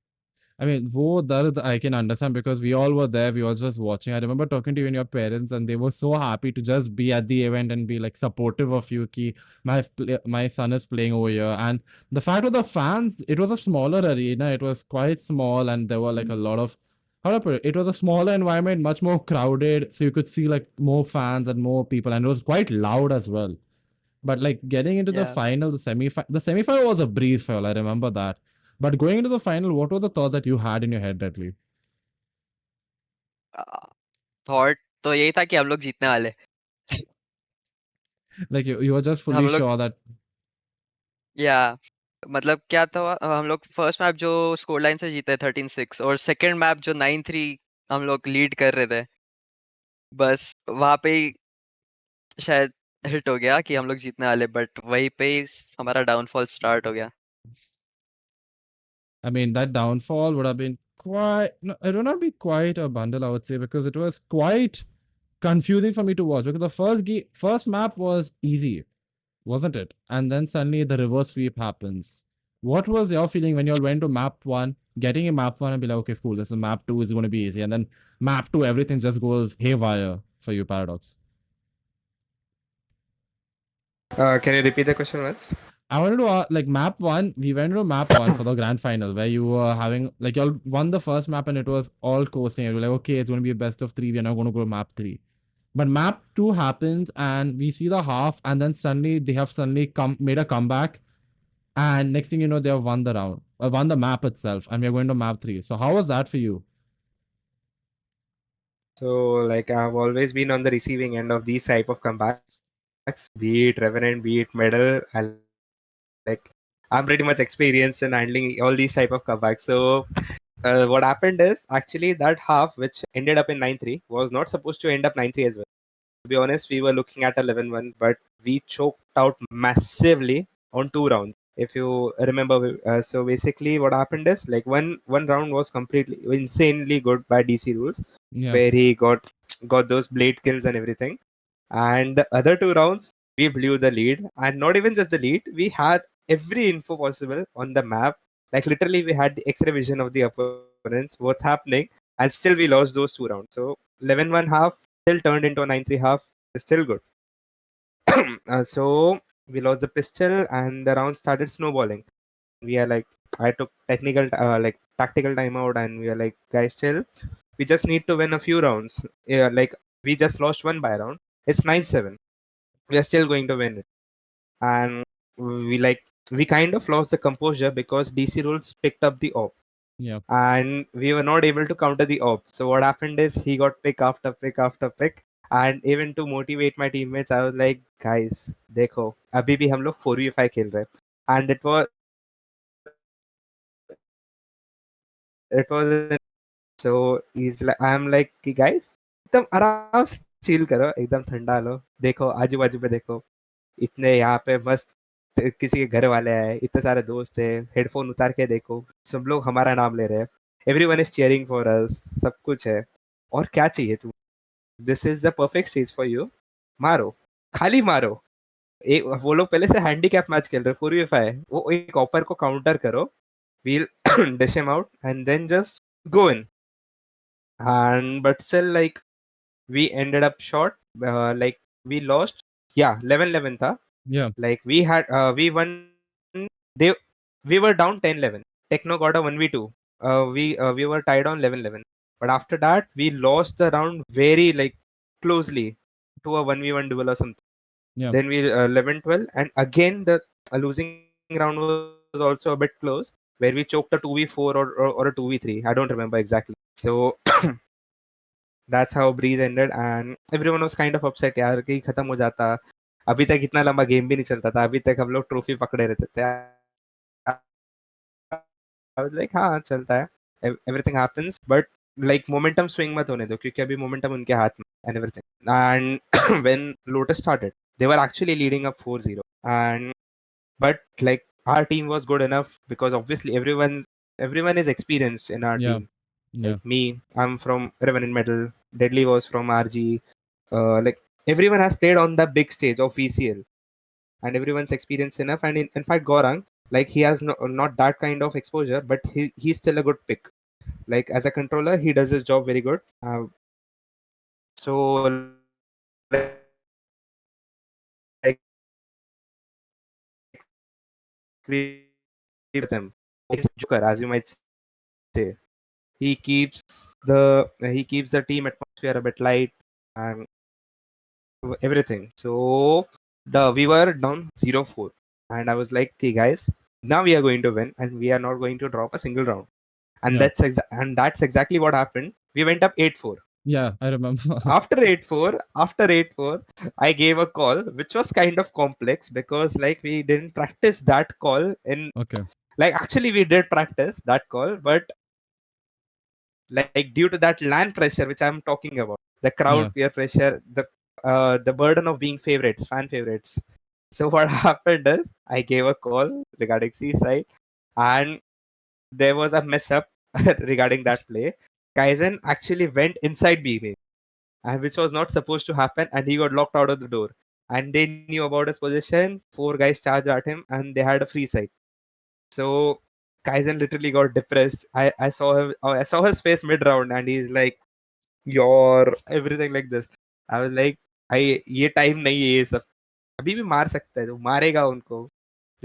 I mean, wo dard I can understand because we all were there. We all just watching. I remember talking to you and your parents, and they were so happy to just be at the event and be like supportive of you. Ki my son is playing over here, and the fact of the fans, it was a smaller arena. It was quite small, and there were like a lot of. How do I put it? It was a smaller environment, much more crowded, so you could see like more fans and more people, and it was quite loud as well. But like getting into the Yeah. final, the semi-final was a breeze for all. I remember that. But going into the final, what were the thoughts that you had in your head, Deadly? Thought तो यही था कि हम लोग जीतने वाले. Like you were just fully हम लोग sure that या मतलब क्या था, हम लोग फर्स्ट मैप जो स्कोर लाइन से जीते 13-6, और सेकंड मैप जो 9-3 हम लोग लीड कर रहे थे. बस वहां पे ही शायद हिट हो गया कि हम लोग जीतने वाले, बट वहीं पे ही हमारा डाउनफॉल स्टार्ट हो गया. I mean that downfall would have been quite. No, it would not be quite a bundle, I would say, because it was quite confusing for me to watch. Because the first map was easy, wasn't it? And then suddenly the reverse sweep happens. What was your feeling when you all went to map one, getting a map one and be like, okay, cool, this is map two is going to be easy, and then map two everything just goes haywire for you, Paradox. Can you repeat the question once? I wanted to like map one. We went to map one for the grand final where you were having like y'all won the first map and it was all coasting. You were like, okay, it's going to be a best of three. We're not going to go to map three. But map two happens and we see the half, and then suddenly they have suddenly come made a comeback, and next thing you know, they have won the round, won the map itself, and we're going to map three. So how was that for you? So like I've always been on the receiving end of these type of comebacks, be it Revenant, be it Medal. I'm pretty much experienced in handling all these type of comebacks. So what happened is actually that half which ended up in 9-3 was not supposed to end up 9-3 as well. To be honest, we were looking at 11-1, but we choked out massively on 2 rounds. If you remember, so basically what happened is like one round was completely insanely good by DC rules, Yeah, where he got those blade kills and everything. And the other 2 rounds, we blew the lead, and not even just the lead, we had every info possible on the map. Like literally, we had the X-ray vision of the opponents, what's happening, and still we lost those 2 rounds. So 11-1 half still turned into a 9-3 half. Is still good. So we lost the pistol, and the round started snowballing. And we are like, I took like tactical timeout, and we are like, guys, chill. We just need to win a few rounds. Yeah, like we just lost one by round. It's 9-7. We are still going to win it. And we kind of lost the composure because DC rules picked up the op, yeah, and we were not able to counter the op. So what happened is he got pick after pick after pick. And even to motivate my teammates, I was like, guys, देखो अभी भी हम लोग 4v5 खेल रहे हैं. And it was in so he's like, I'm like कि guys एकदम आराम से चिल करो, एकदम ठंडा लो, देखो आजू बाजू पे देखो, इतने यहाँ पे मस्त किसी के घर वाले आए, इतने सारे दोस्त है, हेडफोन उतार के देखो, सब लोग हमारा नाम ले रहे हैं, everyone is cheering for us, सब कुछ है, और क्या चाहिए तुम, this is the perfect stage for you, मारो, खाली मारो. एक वो लोग पहले से हैंडीकैप मैच खेल रहे, 4v5, वो एक ऑपर को काउंटर करो, we'll dish him out and then just go in. And but still like we ended up short, like we lost, yeah, 11-11 tha. yeah, Like we won, they we were down 10-11. Techno got a 1v2. We were tied on 11-11. But after that, we lost the round very like closely to a 1v1 duel or something. yeah, Then we 11-12, and again the losing round was also a bit close, where we choked a 2v4 or a 2v3. I don't remember exactly. So that's how Breeze ended, and everyone was kind of upset यार कि खत्म हो जाता. अभी तक इतना लंबा game भी नहीं चलता था, अभी तक हम लोग ट्रॉफी पकड़े रहते थे. I was like हाँ चलता है, everything happens, but like momentum swing मत होने दो, क्योंकि अभी momentum उनके हाथ में and everything. And when Lotus started, they were actually leading up 4-0, and but like our team was good enough because obviously everyone is experienced in our yeah, team. yeah, Like me, I'm from Revenant Metal. Deadly was from RG. Like everyone has played on the big stage of VCL, and everyone's experienced enough. And in fact, Gorang, like he has not that kind of exposure, but he's still a good pick. Like as a controller, he does his job very good. So like we were like we were doing our best to beat them. Joker, as you might say, he keeps the team atmosphere a bit light and everything. So we were down 0-4, and I was like, okay guys, now we are going to win, and we are not going to drop a single round. And yeah, that's exactly what happened. We went up 8-4. yeah. I remember. After 8-4, I gave a call, which was kind of complex because like we didn't practice that call in, Okay. like actually we did practice that call, but like due to that land pressure which I'm talking about, the crowd Yeah, peer pressure, the burden of being favorites, fan favorites. So what happened is I gave a call regarding Seaside, and there was a mess up regarding that play. Kaizen actually went inside B main, and which was not supposed to happen, and he got locked out of the door. And they knew about his position. 4 guys charged at him, and they had a free side. So Kaizen literally got depressed. I saw his face mid round, and he's like, "Your everything like this." I was like, "I ये time नहीं है ये सब. अभी भी मार सकता है, तो मारेगा उनको."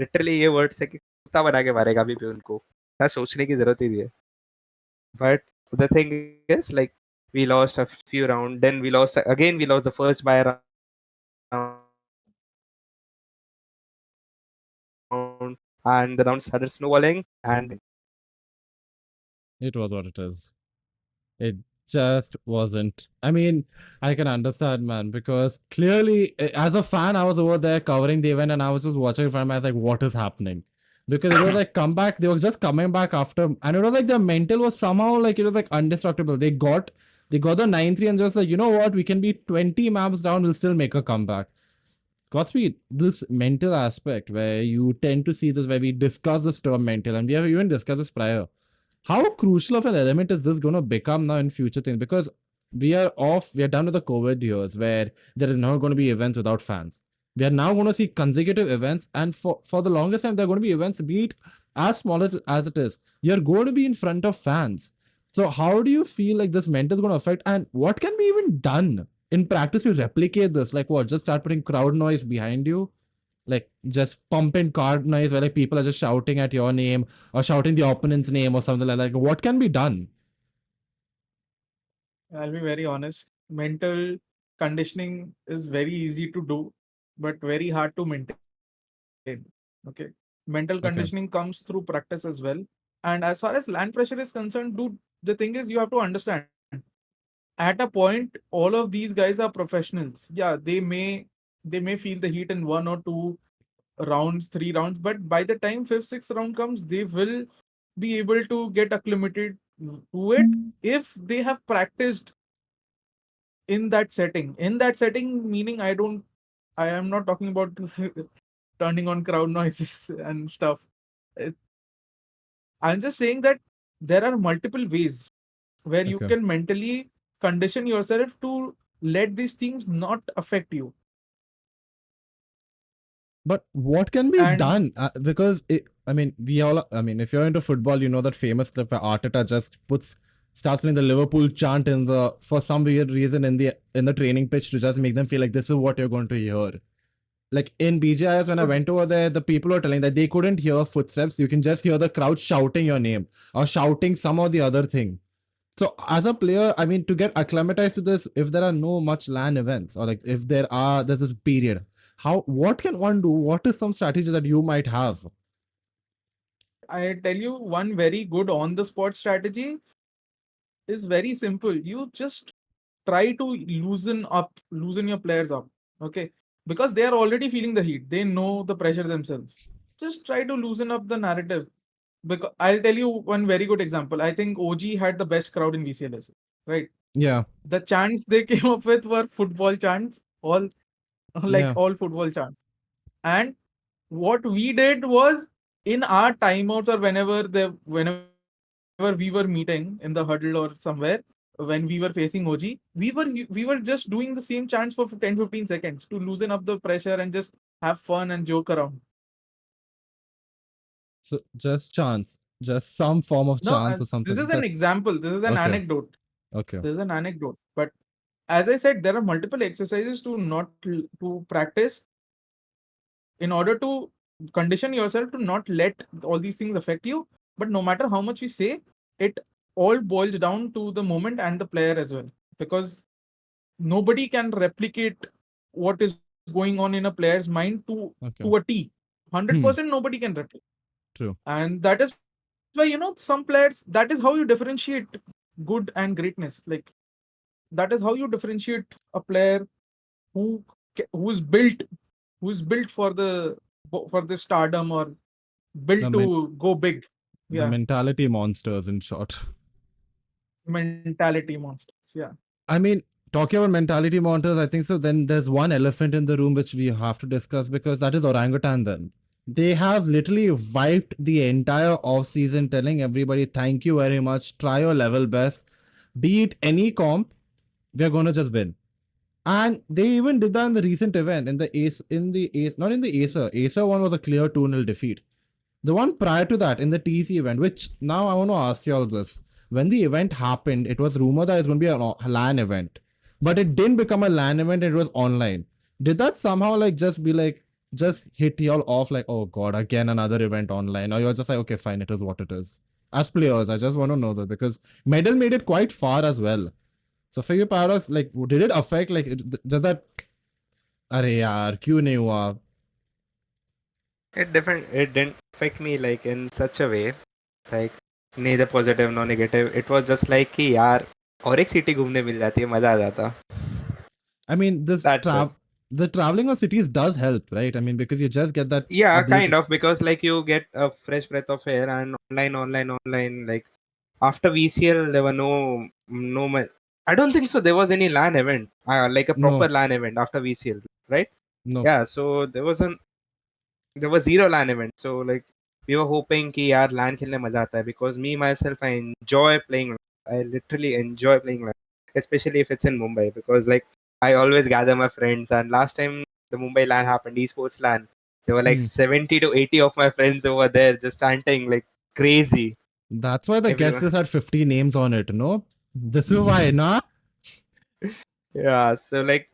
लिटरली ये वर्ड्स है कि कुत्ता बना के मारेगा अभी भी उनको, क्या सोचने की जरूरत ही नहीं है. But the thing is, like, we lost a few rounds, then we lost again. We lost the first by a round, and the round started snowballing, and It was what it is. It just wasn't. I mean, I can understand, man, because clearly, as a fan, I was over there covering the event and I was just watching from. I was like, what is happening? Because it was like comeback, they were just coming back after, and it was like their mental was somehow like it was like indestructible. They got the 9-3 and just like, you know what, we can be 20 maps down, we'll still make a comeback. Godspeed, this mental aspect where you tend to see this, where we discuss this term mental, and we have even discussed this prior. How crucial of an element is this going to become now in future things? Because we are done with the COVID years where there is not going to be events without fans. We are now going to see consecutive events, and for the longest time, there are going to be events, be it as small as it is. You're going to be in front of fans. So, how do you feel like this mental is going to affect, and what can be even done in practice to replicate this? Like, what? Just start putting crowd noise behind you? Like just pumping card noise where like people are just shouting at your name or shouting the opponent's name or something like that. Like, what can be done? I'll be very honest. Mental conditioning is very easy to do, but very hard to maintain. Okay. Mental conditioning Okay. comes through practice as well. And as far as land pressure is concerned, dude, the thing is you have to understand. At a point, all of these guys are professionals. Yeah, they may feel the heat in one or two rounds, three rounds, but by the time fifth, sixth round comes, they will be able to get acclimated to it if they have practiced in that setting. In that setting, meaning I am not talking about turning on crowd noises and stuff. It- I'm just saying that there are multiple ways where you Okay. can mentally condition yourself to let these things not affect you. But what can be And done? Because I mean, I mean, if you're into football, you know that famous clip where Arteta just starts playing the Liverpool chant for some weird reason in the training pitch to just make them feel like this is what you're going to hear. Like in BGIS, when I went over there, the people were telling that they couldn't hear footsteps. You can just hear the crowd shouting your name or shouting some or the other thing. So as a player, I mean, to get acclimatized to this, if there are no much LAN events or like if there's this period, what can one do? What is some strategies that you might have? I tell you, one very good on the spot strategy is very simple. You just try to loosen your players up. Okay. Because they are already feeling the heat. They know the pressure themselves. Just try to loosen up the narrative. Because I'll tell you one very good example. I think OG had the best crowd in VCLS. Right. Yeah, The chants they came up with were football chants, all like yeah, all football chants. And what we did was in our timeouts or whenever we were meeting in the huddle or somewhere when we were facing OG, we were just doing the same chants for 10-15 seconds to loosen up the pressure and just have fun and joke around. so just chance, just some form of No, chance or this something. is an Just example. This is an okay, anecdote. okay, This is an anecdote. But as I said, there are multiple exercises to practice in order to condition yourself to not let all these things affect you. But no matter how much we say, it all boils down to the moment and the player as well. Because nobody can replicate what is going on in a player's mind to a okay. T. Hmm. 100% nobody can replicate. True. And that is why, some players, that is how you differentiate good and greatness. Like, that is how you differentiate a player who who's built for the stardom or The built men- to go big. the Yeah, mentality monsters, in short. mentality monsters. Yeah. I mean, talking about mentality monsters, I think so. Then there's one elephant in the room which we have to discuss because that is Orangutan. Then they have literally wiped the entire off season, telling everybody, "Thank you very much. Try your level best. Be it any comp, we're gonna just win." And they even did that in the recent event not in the Acer. Acer one was a clear 2-0 defeat. The one prior to that in the TC event, which now I want to ask you all this. When the event happened, it was rumored that it's going to be a LAN event, but it didn't become a LAN event. It was online. Did that somehow like just be like just hit y'all off like, oh god, again another event online, or you're just like, okay, fine, it is what it is. As players, I just want to know that because Medal made it quite far as well. So for you, Paradox, like, did it affect like does that? अरे यार क्यों नहीं हुआ? It didn't affect me like in such a way, like neither positive nor negative. It was just like कि यार और एक city घूमने मिल जाती है, मजा आ जाता. I mean, That's it. the traveling of cities does help, right? I mean, because you just get that Yeah, kind ability. of, because like you get a fresh breath of air, and online. Like after VCL, there were I don't think so. There was any LAN event, like a proper No, LAN event after VCL, right? no. Yeah, so there was zero LAN event. So like we were hoping कि यार LAN खेलने मजा आता है, because me myself I enjoy playing LAN. I literally enjoy playing LAN, especially if it's in Mumbai, because like I always gather my friends. And last time the Mumbai LAN happened, Esports LAN, there were like Hmm. 70 to 80 of my friends over there just chanting like crazy. That's why the guest Everyone. list had 50 names on it. No, this is why, nah. Yeah, so like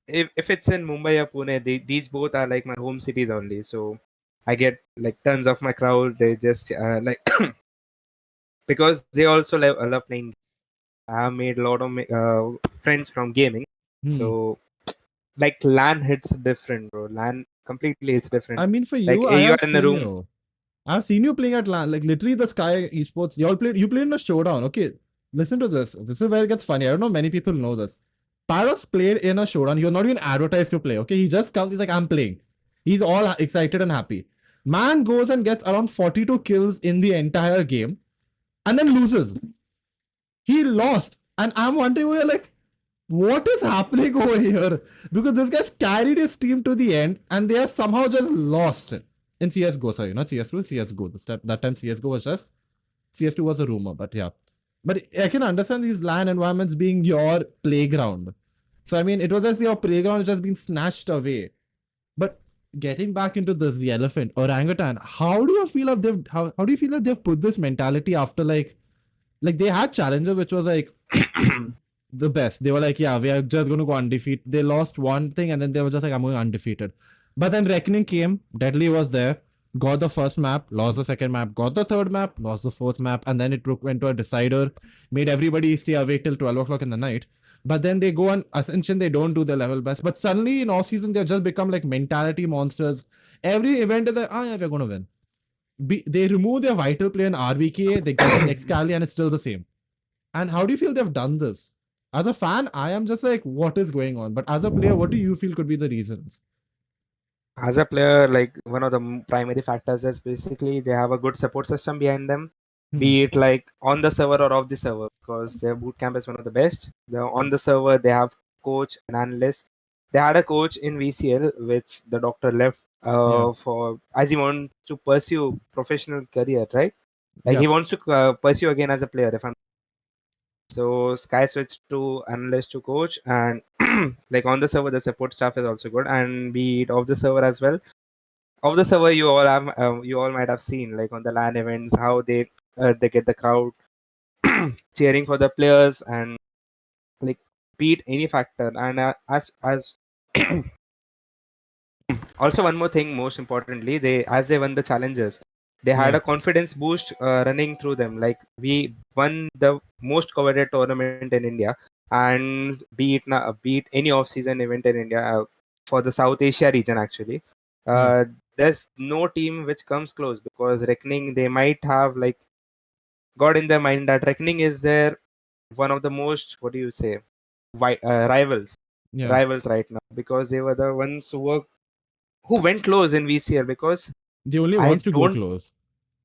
if it's in Mumbai or Pune, these both are like my home cities only. So I get like tons of my crowd. They just like because they also love playing. I have made a lot of friends from gaming. Hmm. So like LAN hits different, bro. LAN completely hits different. I mean, for Like you, I you have are in a seen room. you. I've seen you playing at LAN, like literally the Sky Esports. You played in a showdown. Okay, listen to this. This is where it gets funny. I don't know many people know this. Paradox played in a showdown. You're not even advertised to play. Okay, he just comes. He's like, I'm playing. He's all excited and happy. Man goes and gets around 42 kills in the entire game, and then loses. He lost, and I'm wondering, we're like, what is happening over here? Because this guy's carried his team to the end and they are somehow just lost in CSGO. Sorry, not CS2, CSGO. That time CSGO was just, CS2 was a rumor, but yeah. But I can understand these LAN environments being your playground. So, I mean, it was as your playground has just been snatched away. But getting back into this, the elephant, orangutan, how do you feel if how do you feel that they've put this mentality after like they had Challenger, which was like the best. They were like, yeah, we are just going to go undefeated. They lost one thing and then they were just like, I'm going undefeated. But then Reckoning came, Deadly was there, got the first map, lost the second map, got the third map, lost the fourth map, and then it went to a decider, made everybody stay awake till 12 o'clock in the night. But then they go on Ascension, they don't do their level best. But suddenly in off season, they've just become like mentality monsters. Every event is like, oh yeah, we're going to win. They remove their vital player in RVK, they get the next Cali, and it's still the same. And how do you feel they've done this? As a fan, I am just like, what is going on? But as a player, what do you feel could be the reasons? As a player, like one of the primary factors is basically they have a good support system behind them, be it like on the server or off the server, because their bootcamp is one of the best. On the server, they have coach and analyst. They had a coach in VCL, which the doctor left Yeah. for as he wants to pursue professional career, right? Like he Yep. wants to pursue again as a player. If I'm so Sky switched to analyst to coach, and like on the server, the support staff is also good, and be it off the server as well. Of the server, you all might have seen like on the LAN events how they get the crowd cheering for the players, and like beat any factor. And as also one more thing, most importantly, as they won the challenges, they had Yeah. a confidence boost running through them. Like we won the most coveted tournament in India, and beat any off-season event in India for the South Asia region actually. Yeah. Uh, there's no team which comes close, because Reckoning, they might have like got in their mind that Reckoning is their one of the most, what do you say, rivals Yeah. rivals right now, because they were the ones who went close in VCL. Because The only I ones to go don't, close.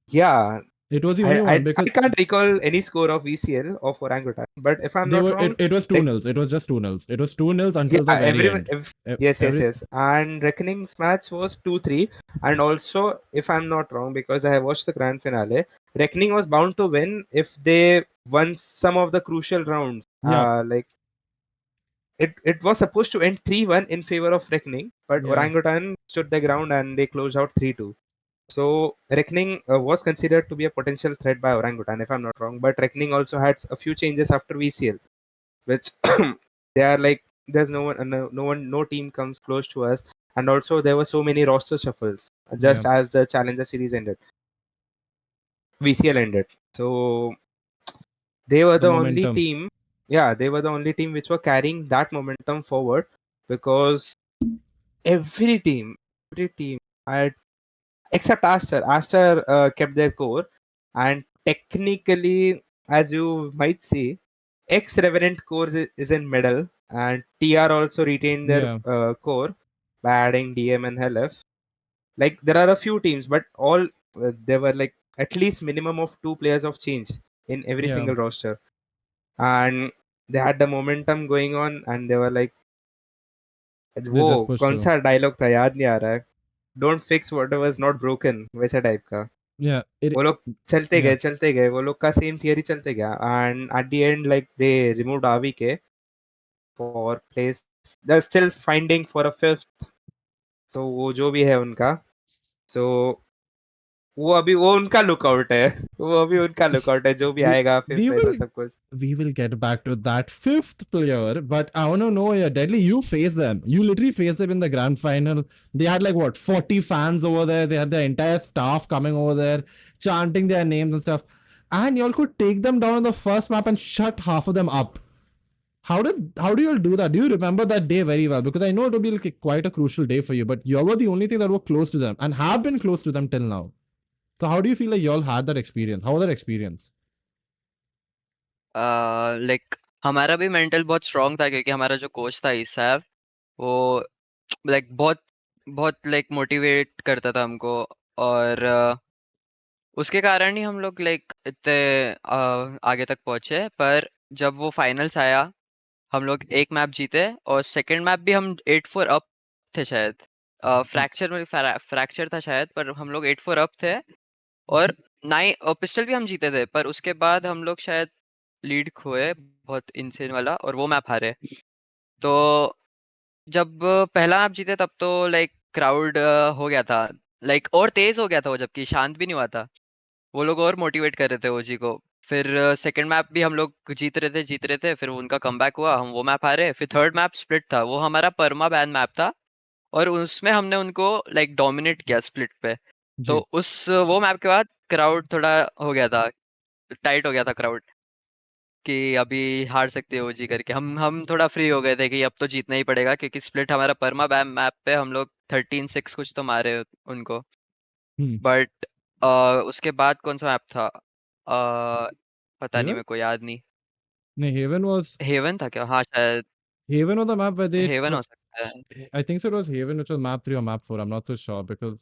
yeah, It was the I, only I one I because can't recall any score of VCL of Orangutan, but if I'm they not were wrong, it was 2 like nils. It was just 2 nils. It was 2 nils yeah, until the very end. yes, Every yes, and Reckoning's match was 2-3, and also if I'm not wrong, because I have watched the grand finale, Reckoning was bound to win if they won some of the crucial rounds. yeah. Like it was supposed to end 3-1 in favor of Reckoning, but Yeah. Orangutan stood their ground and they closed out 3-2. So Reckoning was considered to be a potential threat by Orangutan, if I'm not wrong. But Reckoning also had a few changes after VCL, which they are like, there's no one, no team comes close to us. and also there were so many roster shuffles just Yeah. as the Challenger series ended, VCL ended. So they were The the only momentum. team. Yeah, they were the only team which were carrying that momentum forward, because every team had, except Aster. Aster kept their core, and technically, as you might see, ex Revenant core is in middle, and TR also retained their Yeah. core by adding DM and LF. Like there are a few teams, but all there were like at least minimum of 2 players of change in every Yeah. single roster, and they had the momentum going on, and they were like, They वो just push कौन through. सा dialogue था याद नहीं आ रहा है, don't fix whatever is not broken, वैसा type का। Yeah. वो It. लोग Yeah. चलते गए वो लोग का सेम थियरी चलते गया, and at the end like they removed आवी के for place, they are still finding for a fifth. So वो जो भी है उनका, सो वो उनका लुकआउट है, वो अभी उनका लुकआउट है, जो भी we आएगा we फिफ्थ ऐसा will सब कुछ। get back to that fifth player, but I want to know, yeah, Deadly, you faced them. You literally faced them in the grand final. They had like what 40 fans over there. They had their entire staff coming over there, chanting their names and stuff. And y'all could take them down on the first map and shut half of them up. How do you all do that? Do you remember that day very well? Because I know it will be like quite a crucial day for you, but you were the only thing that were close to them and have been close to them till now. So how do you feel like y'all had that experience? How was that experience? Like हमारा भी mental बहुत strong था, क्योंकि हमारा जो coach था ईसाब, वो like बहुत बहुत लाइक मोटिवेट करता था हमको, और उसके कारण ही हम लोग लाइक इतने आगे तक पहुंचे। पर जब वो फाइनल्स आया, हम लोग एक मैप जीते, और सेकंड मैप भी हम 8-4 अप थे शायद। फ्रैक्चर में फ्रैक्चर था शायद, पर हम लोग 8-4 अप थे, और पिस्टल भी हम जीते थे। पर उसके बाद हम लोग शायद लीड खोए बहुत इनसेन वाला, और वो मैप हारे। तो जब पहला मैप जीते तब तो लाइक क्राउड हो गया था, लाइक और तेज हो गया था वो, जबकि शांत भी नहीं हुआ था। वो लोग और मोटिवेट कर रहे थे ओजी को। फिर सेकंड मैप भी हम लोग जीत रहे थे, फिर उनका कमबैक हुआ, हम वो मैप हारे। फिर थर्ड मैप स्प्लिट था, वो हमारा परमा बैन मैप था, और उसमें हमने उनको लाइक डोमिनेट किया स्प्लिट पे। तो जी. उस वो मैप के बाद क्राउड थोड़ा हो गया था, टाइट हो गया था क्राउड, कि अभी हार सकते हो ओजी करके। हम थोड़ा फ्री हो गए थे कि अब तो जीतना ही पड़ेगा, क्योंकि स्प्लिट हमारा परमा बैम मैप पे हम लोग 13-6 कुछ तो मारे उनको। Hmm. बट उसके बाद कौन सा मैप था, पता नहीं, Haven? मेरे को याद नहीं। No, हेवन था क्या? हाँ शायद Haven was the map where heaven हो सकता है। I think so it was Haven, which was map 3 or map 4. I'm not so sure because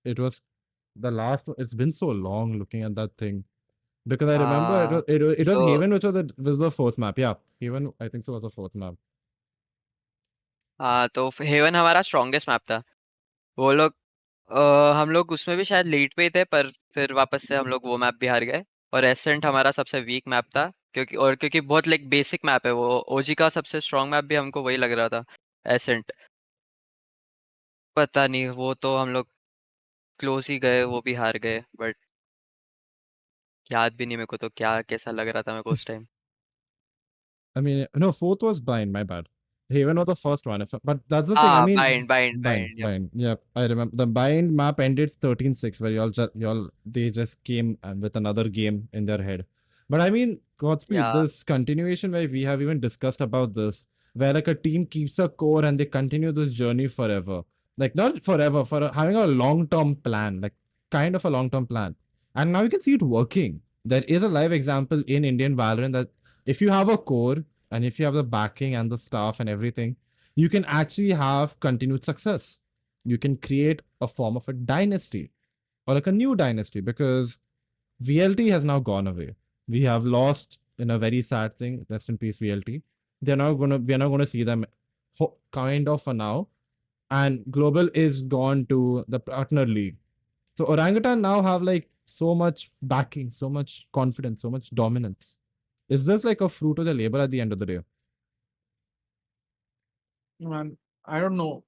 it was the last one. It's been so long looking at that thing. Because I remember हाँ, it was so Haven, which was the fourth map. Yeah. Haven, I think so, was the fourth map. हाँ, तो haven हमारा strongest map था। वो लोग हम लोग उसमें भी शायद लीड पे ही थे, पर फिर वापस से हम लोग वो मैप भी हार गए। और एसेंट हमारा सबसे वीक मैप था, क्योंकि बहुत लाइक बेसिक मैप है वो। ओजी का सबसे स्ट्रॉन्ग मैप भी हमको वही लग रहा था, एसेंट। पता नहीं, वो तो हम लोग क्लोज ही गए, वो भी हार गए। बट याद भी नहीं मेरे को तो क्या कैसा लग रहा था मेरे को उस time. I mean, no, fourth was Bind, my bad. Haven was the first one. But that's the thing. I हाँ, mean, bind bind Bind, bind, Bind. Yeah, I remember. The Bind map ended 13-6, where they just came with another game in their head. But I mean, Godspeed, या this continuation where we have even discussed about this, where like a team keeps a core and they continue this journey forever. Like, not forever, having a long term plan, like kind of a long term plan. And now you can see it working. There is a live example in Indian Valorant that if you have a core, and if you have the backing and the staff and everything, you can actually have continued success. You can create a form of a dynasty or like a new dynasty, because VLT has now gone away. We have lost in a very sad thing. Rest in peace, VLT. We're not gonna see them kind of for now. And Global is gone to the partner league. So Orangutan now have like so much backing, so much confidence, so much dominance. Is this like a fruit of the labor at the end of the day? Man, I don't know.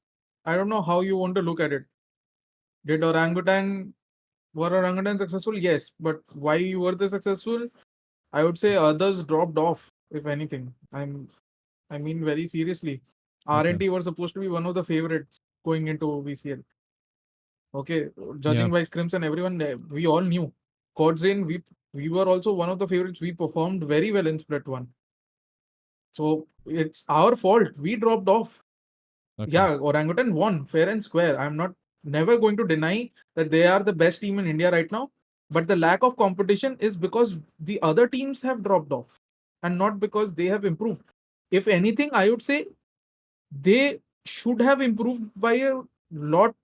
I don't know how you want to look at it. Did were orangutan successful? Yes, but why were they successful? I would say others dropped off, if anything. I mean very seriously. Okay. RNT were supposed to be one of the favorites going into VCL. Okay, judging Yeah. by scrims and everyone, we all knew. Godspeed, we were also one of the favorites. We performed very well in split one. So it's our fault. We dropped off. Okay. Yeah, Orangutan won fair and square. I'm not never going to deny that they are the best team in India right now. But the lack of competition is because the other teams have dropped off and not because they have improved. If anything, I would say they should have improved by a lot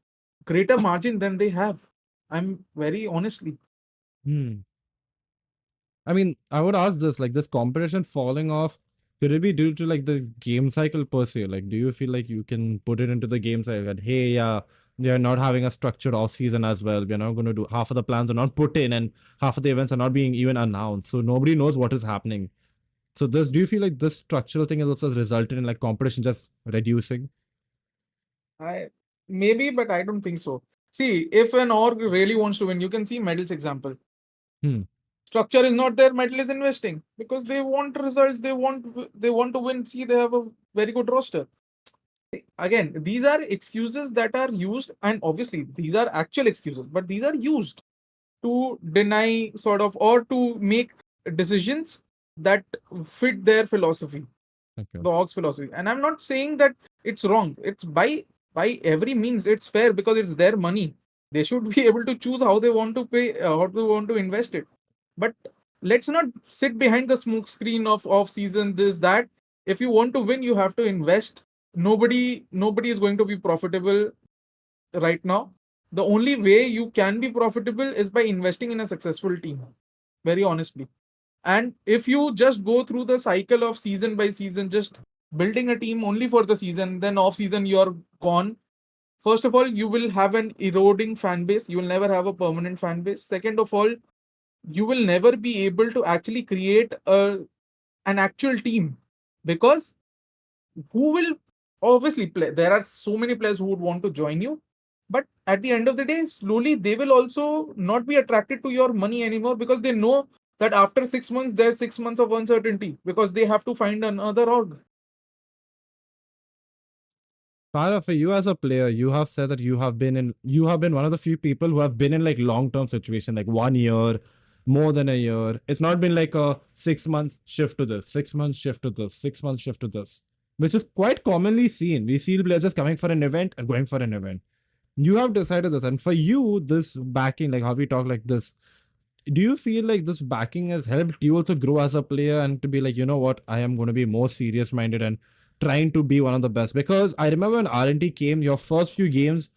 greater margin than they have. I'm very honestly. Hmm. I mean, I would ask this, like this competition falling off, could it be due to like the game cycle per se? Like, do you feel like you can put it into the game cycle that, hey, yeah, we are not having a structured off season as well. We're not going to do half of the plans are not put in and half of the events are not being even announced. So nobody knows what is happening. So this, do you feel like this structural thing has also resulted in like competition just reducing? I maybe, but I don't think so. See, if an org really wants to win, you can see medals example. Hmm. Structure is not there, medal is investing because they want results, they want to win. See, they have a very good roster. Again, these are excuses that are used, and obviously these are actual excuses, but these are used to deny sort of or to make decisions that fit their philosophy, Okay. the org's philosophy. And I'm not saying that it's wrong. It's by every means it's fair because it's their money. They should be able to choose how they want to pay, how they want to invest it. But let's not sit behind the smoke screen of off season, this that. If you want to win, you have to invest. Nobody is going to be profitable right now. The only way you can be profitable is by investing in a successful team, very honestly. And if you just go through the cycle of season by season, just building a team only for the season, then off season you're gone. First of all, you will have an eroding fan base. You will never have a permanent fan base. Second of all, you will never be able to actually create an actual team because who will obviously play? There are so many players who would want to join you, but at the end of the day, slowly they will also not be attracted to your money anymore because they know that after 6 months, there's 6 months of uncertainty because they have to find another org. Tara, for you as a player, you have said that you have been one of the few people who have been in like long-term situation, like 1 year, more than a year. It's not been like a 6 months shift to this, 6 months shift to this, 6 months shift to this, which is quite commonly seen. We see players just coming for an event and going for an event. You have decided this, and for you, this backing, like how we talk like this, do you feel like this backing has helped you also grow as a player and to be like, you know what, I am going to be more serious minded and trying to be one of the best? Because I remember when R&T came, your first few games,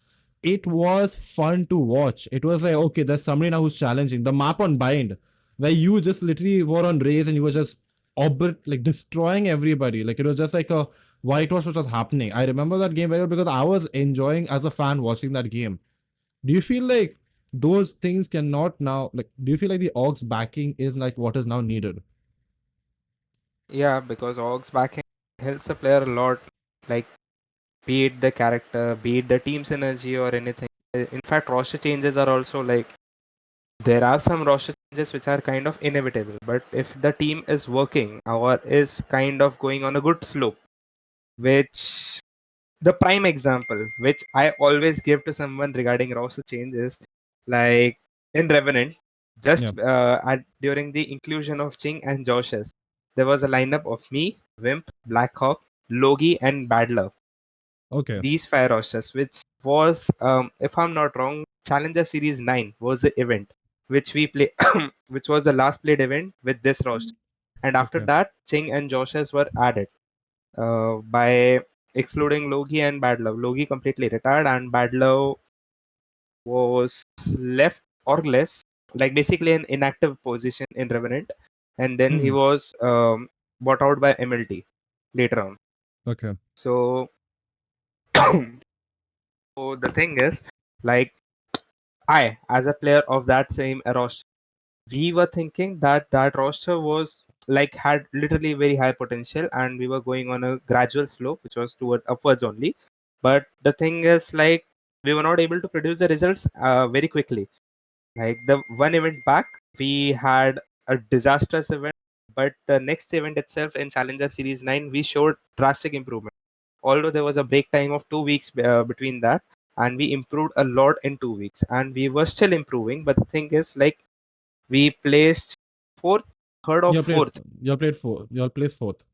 it was fun to watch. It was like, okay, there's somebody now who's challenging. The map on Bind, where you just literally were on race and you were just like destroying everybody. Like it was just like a whitewash which was happening. I remember that game very well because I was enjoying as a fan watching that game. Do you feel like those things cannot now, like, do you feel like the orgs backing is like what is now needed? Yeah, because orgs backing helps a player a lot. Like, be it the character, be it the team synergy or anything. In fact, roster changes are also like there are some roster changes which are kind of inevitable. But if the team is working or is kind of going on a good slope, which the prime example which I always give to someone regarding roster changes, like in Revenant, Yeah. just during the inclusion of Ching and Joshes, there was a lineup of me, Wimp, Blackhawk, Logi, and Badler. Okay. These five rosters, which was, if I'm not wrong, Challenger Series 9 was the event which we play, which was the last played event with this roster. And after Okay. that, Ching and Joshes were added by excluding Logi and Badlove. Logi completely retired, and Badlove was left or less, like basically an inactive position in Revenant, and then he Hmm. was bought out by MLT later on. Okay. So, so the thing is, like I, as a player of that same roster, we were thinking that that roster was like had literally very high potential, and we were going on a gradual slope, which was toward upwards only. But the thing is, like we were not able to produce the results very quickly. Like the one event back, we had a disastrous event, but the next event itself in Challenger Series 9, we showed drastic improvement. although there was a break time of 2 weeks between that, and we improved a lot in 2 weeks, and we were still improving. But the thing is, like, we placed fourth, third or You played. fourth. You played four. You placed fourth.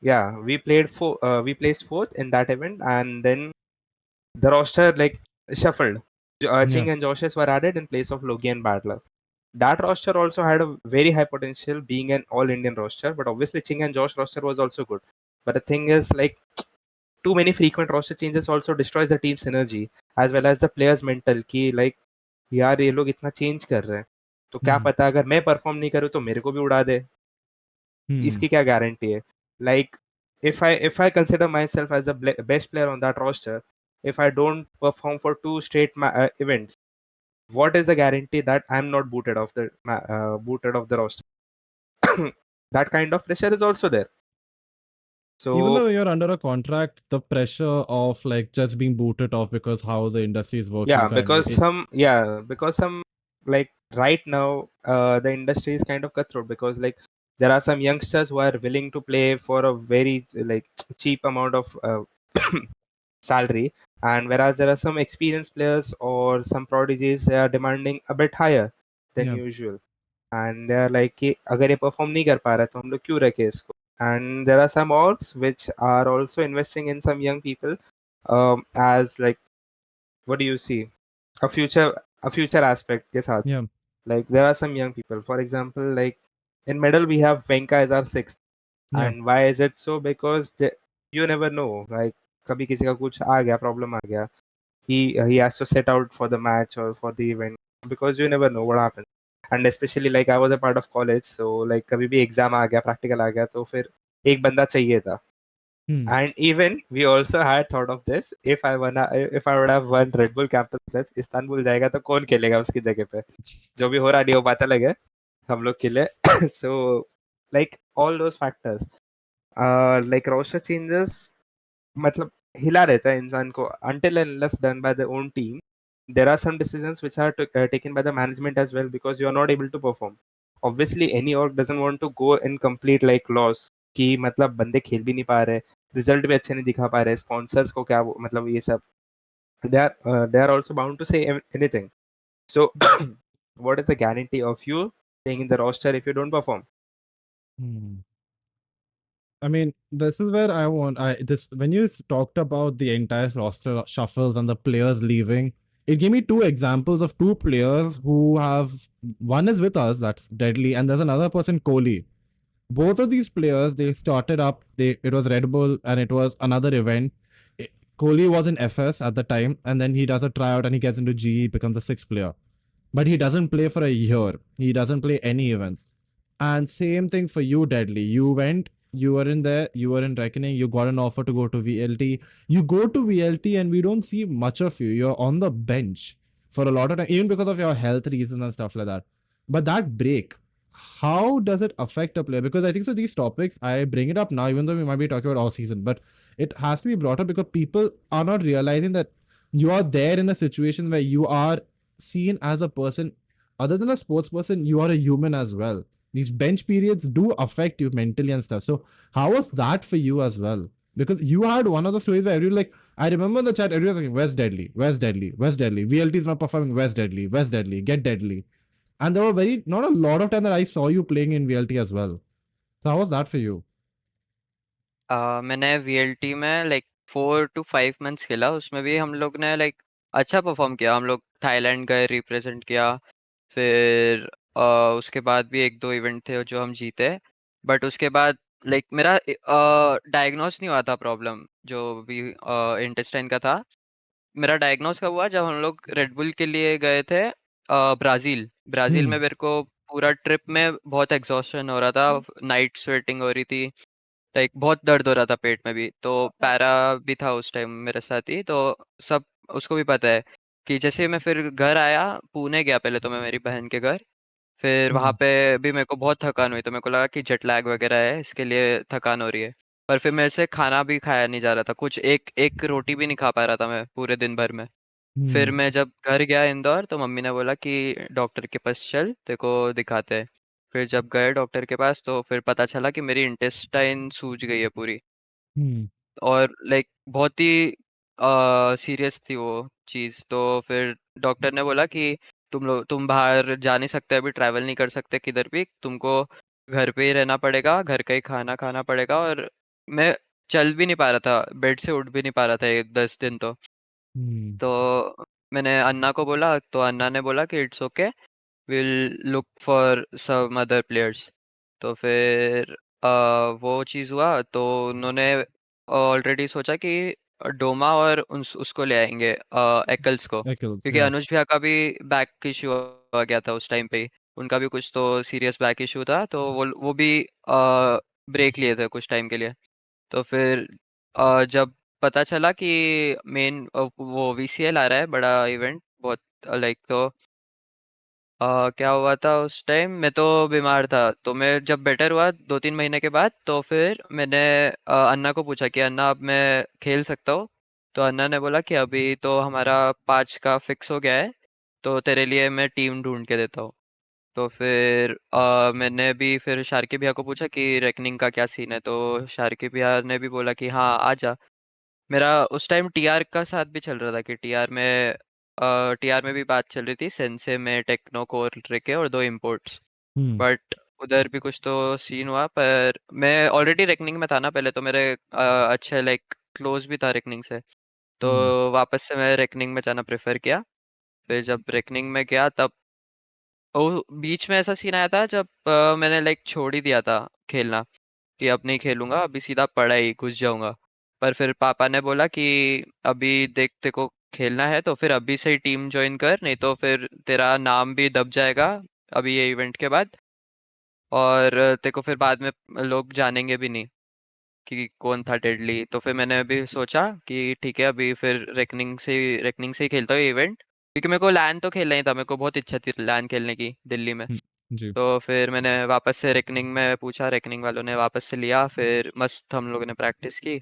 Yeah, we placed fourth in that event, and then the roster like shuffled. Yeah. Ching and Joshes were added in place of Logi and Battler. That roster also had a very high potential being an all Indian roster, but obviously Ching and Josh roster was also good. But the thing is, like, too many frequent roster changes also destroys the team's energy as well as the players mental कि like यार ये लोग इतना change कर रहे हैं तो क्या Hmm. पता अगर मैं परफॉर्म नहीं करूँ तो मेरे को भी उड़ा दे Hmm. इसकी क्या गारंटी है like if I consider myself as the best player on that roster, if I don't perform for two straight events, what is the guarantee that I'm not booted off the roster? That kind of pressure is also there. Even So though you're under a contract, the pressure of like just being booted off because how the industry is working yeah, kind of because some like right now the industry is kind of cutthroat because like there are some youngsters who are willing to play for a very like cheap amount of salary, and whereas there are some experienced players or some prodigies, they are demanding a bit higher than yeah. usual, and they are like कि अगर ये perform नहीं कर पा रहा है तो हम लोग क्यों रखे इसको. And there are some orgs which are also investing in some young people as like, what do you see, a future aspect के साथ. Yeah. Like there are some young people, for example, like in middle we have Venka as our sixth. Yeah. And why is it so? Because you never know, like कभी किसी का कुछ आ गया, problem आ गया, he has to set out for the match or for the event, because you never know what happens. And especially like I was a part of college, so like कभी भी exam आ गया, practical आ गया, तो फिर एक बंदा चाहिए था. Hmm. And even we also had thought of this, if I would have won Red Bull Campus Plus, Istanbul जाएगा तो कौन खेलेगा उसकी जगह पे, जो भी हो रहा नहीं हो पाता लगे हम लोग के लिए. So like all those factors, like roster changes मतलब हिला रहता है इंसान को until and unless done by the own team. There are some decisions which are taken by the management as well, because you are not able to perform. Obviously any org doesn't want to go in complete like loss कि मतलब बंदे खेल भी नहीं पा रहे, result भी अच्छे नहीं दिखा पा रहे, स्पॉन्सर्स को क्या मतलब ये सब, they are also bound to say anything. So what is the guarantee of you staying in the roster if you don't perform? Hmm. I mean, this is where I want. This when you talked about the entire roster shuffles and the players leaving, it gave me two examples of two players who have one is with us, that's deadly, and there's another person, Kohli. Both of these players, they started up. It was Red Bull and it was another event. Kohli was in FS at the time, and then he does a tryout and he gets into GE, becomes the sixth player. But he doesn't play for a year. He doesn't play any events. And same thing for you, Deadly. You went, you were in there, you were in Reckoning, you got an offer to go to VLT. You go to VLT and we don't see much of you. You're on the bench for a lot of time, even because of your health reasons and stuff like that. But that break, how does it affect a player? Because I think so these topics, I bring it up now, even though we might be talking about all season, but it has to be brought up because people are not realizing that you are there in a situation where you are seen as a person other than a sports person, you are a human as well. These bench periods do affect you mentally and stuff. So how was that for you as well? Because you had one of the stories where everyone like, I remember in the chat, everyone was like, where's Deadly? Where's Deadly? Where's Deadly? VLT is not performing. Where's Deadly? Where's Deadly? Get Deadly. And there were not a lot of time that I saw you playing in VLT as well. So how was that for you? मैंने VLT में like 4 to 5 months खेला, उसमें भी हम लोग ने like अच्छा perform किया, हम लोग थाईलैंड गए, रिप्रेजेंट किया, फिर उसके बाद भी एक दो इवेंट थे जो हम जीते, बट उसके बाद लाइक मेरा डायग्नोस नहीं हुआ था प्रॉब्लम जो भी इंटेस्टाइन का था. मेरा डायग्नोस कब हुआ, जब हम लोग रेडबुल के लिए गए थे ब्राजील Hmm. में. मेरे को पूरा ट्रिप में बहुत एग्जॉस्शन हो रहा था, नाइट स्वेटिंग हो रही थी, लाइक बहुत दर्द हो रहा था पेट में भी. तो पैरा भी था उस टाइम मेरे साथ ही, तो सब उसको भी पता है कि जैसे मैं फिर घर आया, पुणे गया पहले तो मैं मेरी बहन के घर, फिर वहाँ Hmm. पे भी मेरे को बहुत थकान हुई, तो मेरे को लगा कि जेट लैग वगैरह है, इसके लिए थकान हो रही है. पर फिर मेरे से खाना भी खाया नहीं जा रहा था, कुछ एक एक रोटी भी नहीं खा पा रहा था मैं पूरे दिन भर में. फिर Hmm. मैं जब घर गया इंदौर, तो मम्मी ने बोला कि डॉक्टर के पास चल, तेरे को दिखाते हैं. फिर जब गए डॉक्टर के पास, तो फिर पता चला कि मेरी इंटेस्टाइन सूज गई है पूरी. Hmm. और लाइक बहुत ही सीरियस थी वो चीज़। तो फिर डॉक्टर ने बोला कि तुम बाहर जा नहीं सकते, अभी ट्रैवल नहीं कर सकते किधर भी, तुमको घर पे ही रहना पड़ेगा, घर का ही खाना खाना पड़ेगा। और मैं चल भी नहीं पा रहा था, बेड से उठ भी नहीं पा रहा था 10 दिन तो। Hmm. तो मैंने अन्ना को बोला, तो अन्ना ने बोला कि it's okay, will look for some other players. तो फिर वो चीज़ हुआ, तो उन्होंने ऑलरेडी सोचा कि डोमा और उसको ले आएंगे, एकल्स को, Eccles, क्योंकि yeah. अनुज भैया का भी बैक इशू आ गया था उस टाइम पे ही। उनका भी कुछ तो सीरियस बैक इशू था, तो वो भी ब्रेक लिए थे कुछ टाइम के लिए। तो फिर जब पता चला कि मेन वो वीसीएल आ रहा है, बड़ा इवेंट बहुत, लाइक, तो क्या हुआ था उस टाइम, मैं तो बीमार था। तो मैं जब बेटर हुआ 2-3 महीने के बाद, तो फिर मैंने अन्ना को पूछा कि अन्ना अब मैं खेल सकता हूँ। तो अन्ना ने बोला कि अभी तो हमारा 5 का फिक्स हो गया है, तो तेरे लिए मैं टीम ढूंढ के देता हूँ। तो फिर मैंने भी फिर शार्की भैया को पूछा कि रेकनिंग का क्या सीन है, तो शार्की भैया ने भी बोला कि हाँ आ जा। मेरा उस टाइम टीआर का साथ भी चल रहा था कि टीआर में भी बात चल रही थी, सेंसे में टेक्नो कोर के और 2 इम्पोर्ट्स। Hmm. बट उधर भी कुछ तो सीन हुआ, पर मैं ऑलरेडी रेकनिंग में था ना पहले, तो मेरे अच्छे लाइक क्लोज भी था रेकनिंग से। तो Hmm. वापस से मैं रेकनिंग में जाना प्रेफर किया। फिर जब रेकनिंग में गया, तब बीच में ऐसा सीन आया था जब मैंने लाइक छोड़ ही दिया था खेलना, कि अब नहीं खेलूंगा, अभी सीधा पढ़ाई घुस जाऊंगा। पर फिर पापा ने बोला कि अभी देख, तेरे को खेलना है तो फिर अभी से ही टीम ज्वाइन कर, नहीं तो फिर तेरा नाम भी दब जाएगा अभी ये इवेंट के बाद, और तेरे को फिर बाद में लोग जानेंगे भी नहीं कि कौन था डेडली। तो फिर मैंने अभी सोचा कि ठीक है, अभी फिर रेकनिंग से ही खेलता हूँ इवेंट, क्योंकि मेरे को लैन तो खेलना ही था, मेरे को बहुत इच्छा थी लैन खेलने की दिल्ली में। Hmm. जी. तो फिर मैंने वापस से रेकनिंग में पूछा, रेकनिंग वालों ने वापस से लिया, फिर मस्त हम लोगों ने प्रैक्टिस की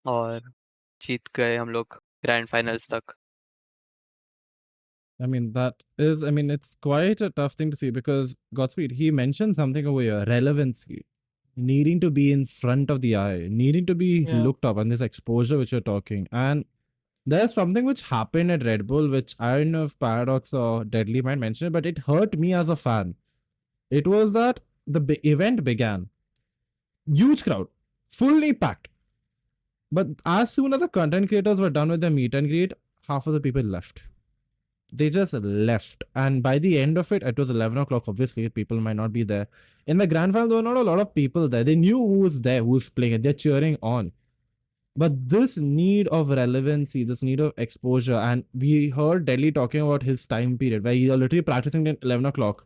और जीत गए हम लोग ग्रैंड फाइनल्स तक। I mean, it's quite a tough thing to see because Godspeed, he mentioned something over here, relevancy, needing to be in front of the eye, needing to be Yeah. looked up, and this exposure which you're talking. And there's something which happened at Red Bull, which I don't know if Paradox or Deadly might mention it, but it hurt me as a fan. It was that the event began, huge crowd, fully packed. But as soon as the content creators were done with their meet and greet, half of the people left. They just left. And by the end of it was 11 o'clock. Obviously, people might not be there. In the grand final, there were not a lot of people there. They knew who was there, who was playing it. They're cheering on. But this need of relevancy, this need of exposure, and we heard Delhi talking about his time period where he's literally practicing at 11 o'clock.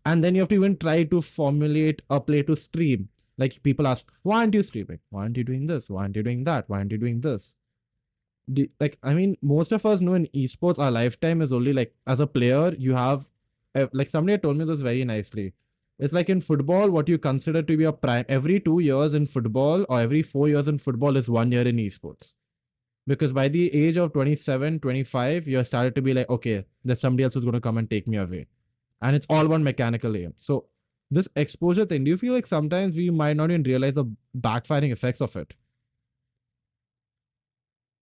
And then you have to even try to formulate a play to stream. Like people ask, why aren't you streaming? Why aren't you doing this? Why aren't you doing that? Why aren't you doing this? Most of us know in esports, our lifetime is only like as a player, you have, like somebody told me this very nicely. It's like in football, what you consider to be a prime, every 2 years in football or every 4 years in football is 1 year in esports. Because by the age of 27, 25, you're started to be like, okay, there's somebody else who's going to come and take me away. And it's all one mechanical aim. So, this exposure thing, do you feel like sometimes we might not even realize the backfiring effects of it?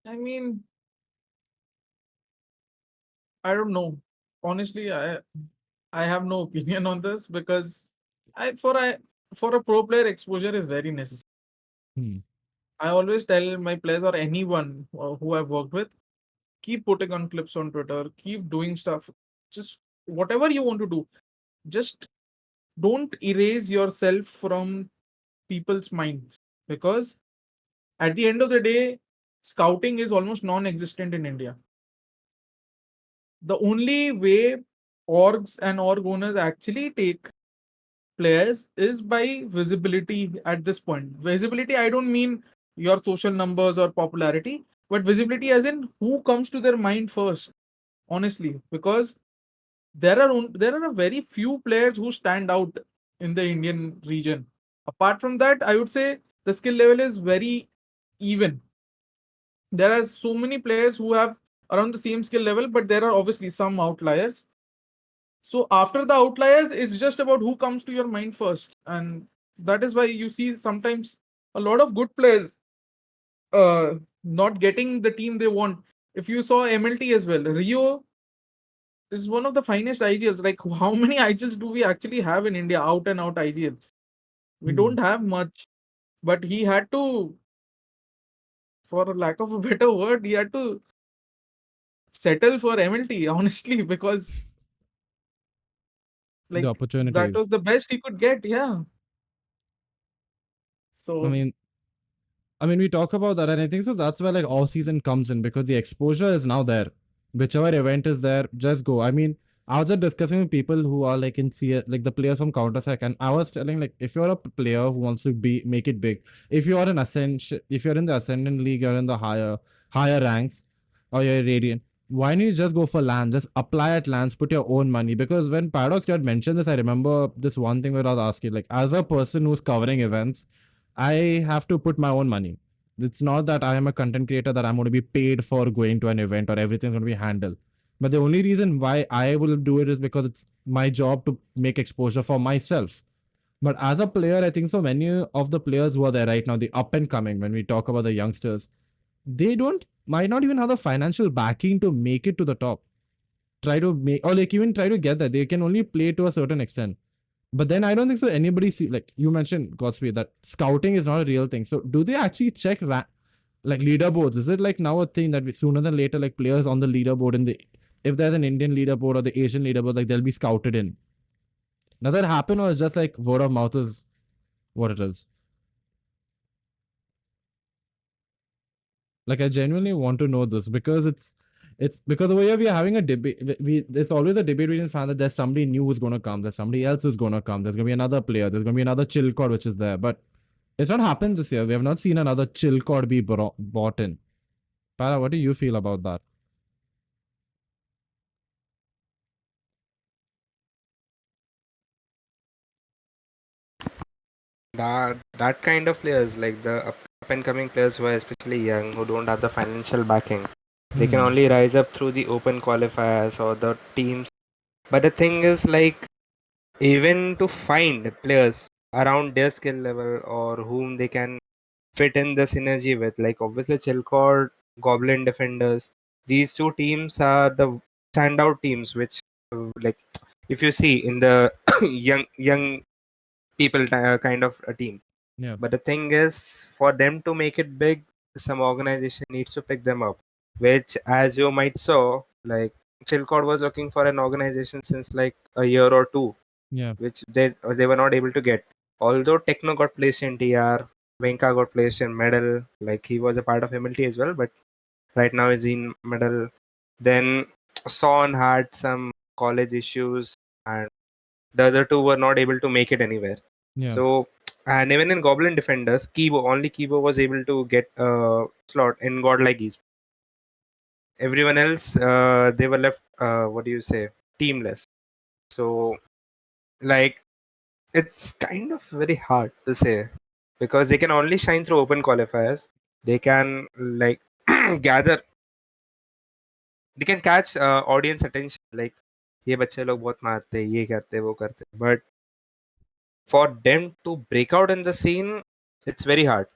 I mean, I don't know. Honestly, I have no opinion on this because I for a pro player, exposure is very necessary. Hmm. I always tell my players or anyone who I've worked with, keep putting on clips on Twitter, keep doing stuff. Just whatever you want to do, just don't erase yourself from people's minds, because at the end of the day, scouting is almost non-existent in India. The only way orgs and org owners actually take players is by visibility at this point. Visibility, I don't mean your social numbers or popularity, but visibility as in who comes to their mind first, honestly, because there are a very few players who stand out in the Indian region. Apart from that, I would say the skill level is very even. There are so many players who have around the same skill level, but there are obviously some outliers. So after the outliers, it's just about who comes to your mind first, and that is why you see sometimes a lot of good players not getting the team they want. If you saw MLT as well, Rio is one of the finest IGLs. Like, how many IGLs do we actually have in India? Out and out IGLs. We don't have much. But he had to, for lack of a better word, he had to settle for MLT, honestly, because The like that opportunities. was the best he could get. Yeah. I So mean, we talk about that, and I think so. That's where like all season comes in because the exposure is now there. Whichever event is there, just go. I mean, I was just discussing with people who are like in CS, like the players from Counter Strike, and I was telling like if you're a player who wants to be make it big, if you are an ascension, if you're in the Ascendant League, you're in the higher ranks, or you're Radiant. Why don't you just go for LAN? Just apply at LANs, put your own money. Because when Paradox had mentioned this, I remember this one thing where I was asking, like, as a person who's covering events, I have to put my own money. It's not that I am a content creator that I'm going to be paid for going to an event or everything's going to be handled. But the only reason why I will do it is because it's my job to make exposure for myself. But as a player, I think so many of the players who are there right now, the up and coming, when we talk about the youngsters, they don't might not even have the financial backing to make it to the top. Try to make or like even try to get that. They can only play to a certain extent. But then I don't think so. Anybody see like you mentioned Godspeed that scouting is not a real thing. So do they actually check like leaderboards? Is it like now a thing that sooner than later like players on the leaderboard in the if there's an Indian leaderboard or the Asian leaderboard like they'll be scouted in? Does that happen or is just like word of mouth is what it is? Like I genuinely want to know this because it's because the way we are having a debate. There's always a debate between fans that there's somebody new who's gonna come, there's somebody else who's gonna come, there's gonna be another player, there's gonna be another chill card which is there, but it's not happened this year. We have not seen another chill card be bought in. Para, what do you feel about that? That kind of players, like the up and coming players who are especially young, who don't have the financial backing, they can only rise up through the open qualifiers or the teams. But the thing is, like, even to find players around their skill level or whom they can fit in the synergy with, like obviously Chilcord, Goblin Defenders, these two teams are the standout teams. Which, like, if you see in the young people kind of a team. Yeah, But the thing is, for them to make it big, some organization needs to pick them up. Which, as you might saw, like Chilcord was looking for an organization since like a year or two, yeah, which they were not able to get. Although Techno got placed in TR, Venka got placed in Medal, like he was a part of MLT as well, but right now is in Medal. Then Son had some college issues, and the other two were not able to make it anywhere. yeah, So, and even in Goblin Defenders, only Kibo was able to get a slot in Godlike East. Everyone else, they were left, what do you say, teamless. So, like, it's kind of very hard to say because they can only shine through open qualifiers. They can, like, gather, they can catch audience attention. Like, ये बच्चे लोग बहुत मारते हैं, ये करते वो करते, but for them to break out in the scene, it's very hard.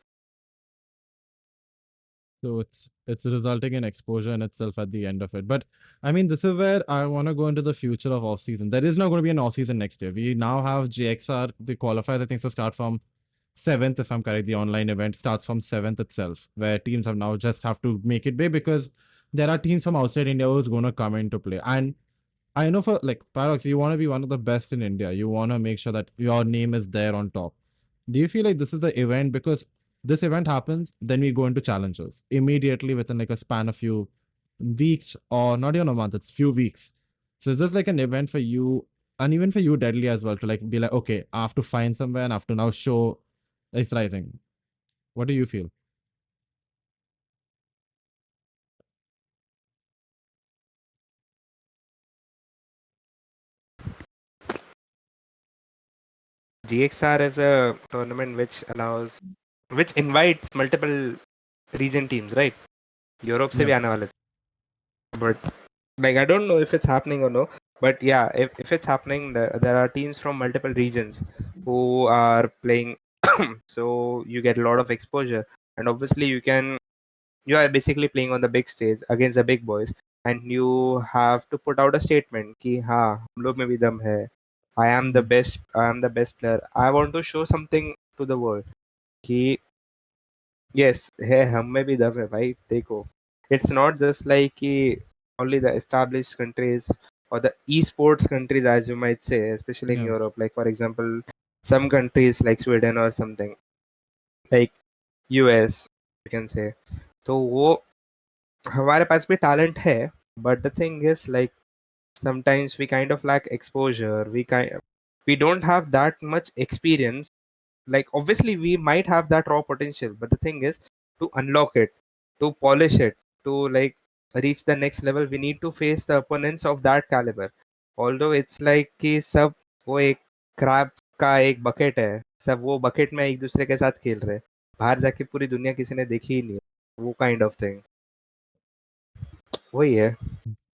so it's resulting in exposure in itself at the end of it. But I mean, this is where I want to go into the future of off season. There is not going to be an off season next year. We now have JXR, the qualifiers I think to start from 7th, if I'm correct. The online event starts from 7th itself, where teams have now just have to make it big because there are teams from outside India who's going to come into play. And I know for like Paradox, you want to be one of the best in India. You want to make sure that your name is there on top. Do you feel like this is the event because this event happens, then we go into challenges immediately within like a span of few weeks or not even a month, it's few weeks. So is this like an event for you and even for you, Deadly, as well, to like be like, okay, I have to find somewhere and I have to now show it's rising. What do you feel? GXR is a tournament which invites multiple region teams, right? Europe से Yeah, भी आने वाले थे. But like I don't know if it's happening or no. But yeah, if it's happening, there are teams from multiple regions who are playing, so you get a lot of exposure, and obviously you can you are basically playing on the big stage against the big boys, and you have to put out a statement कि हाँ हम लोग में भी दम है. I am the best. I am the best player. I want to show something to the world कि yes है हम में भी दम है भाई देखो. It's not just like कि only the established countries or the esports countries, as you might say, especially in Yeah. Europe. Like for example, some countries like Sweden or something, like US, you can say. तो वो हमारे पास भी talent है, but the thing is like sometimes we kind of lack exposure. We don't have that much experience. Like obviously we might have that raw potential, but the thing is to unlock it, to polish it, to like reach the next level, we need to face the opponents of that caliber. Although it's like कि सब वो एक crab का एक bucket है, सब वो bucket में एक दूसरे के साथ खेल रहे हैं, बाहर जाके पूरी दुनिया किसी ने देखी ही नहीं है, वो काइंड ऑफ थिंग वही है.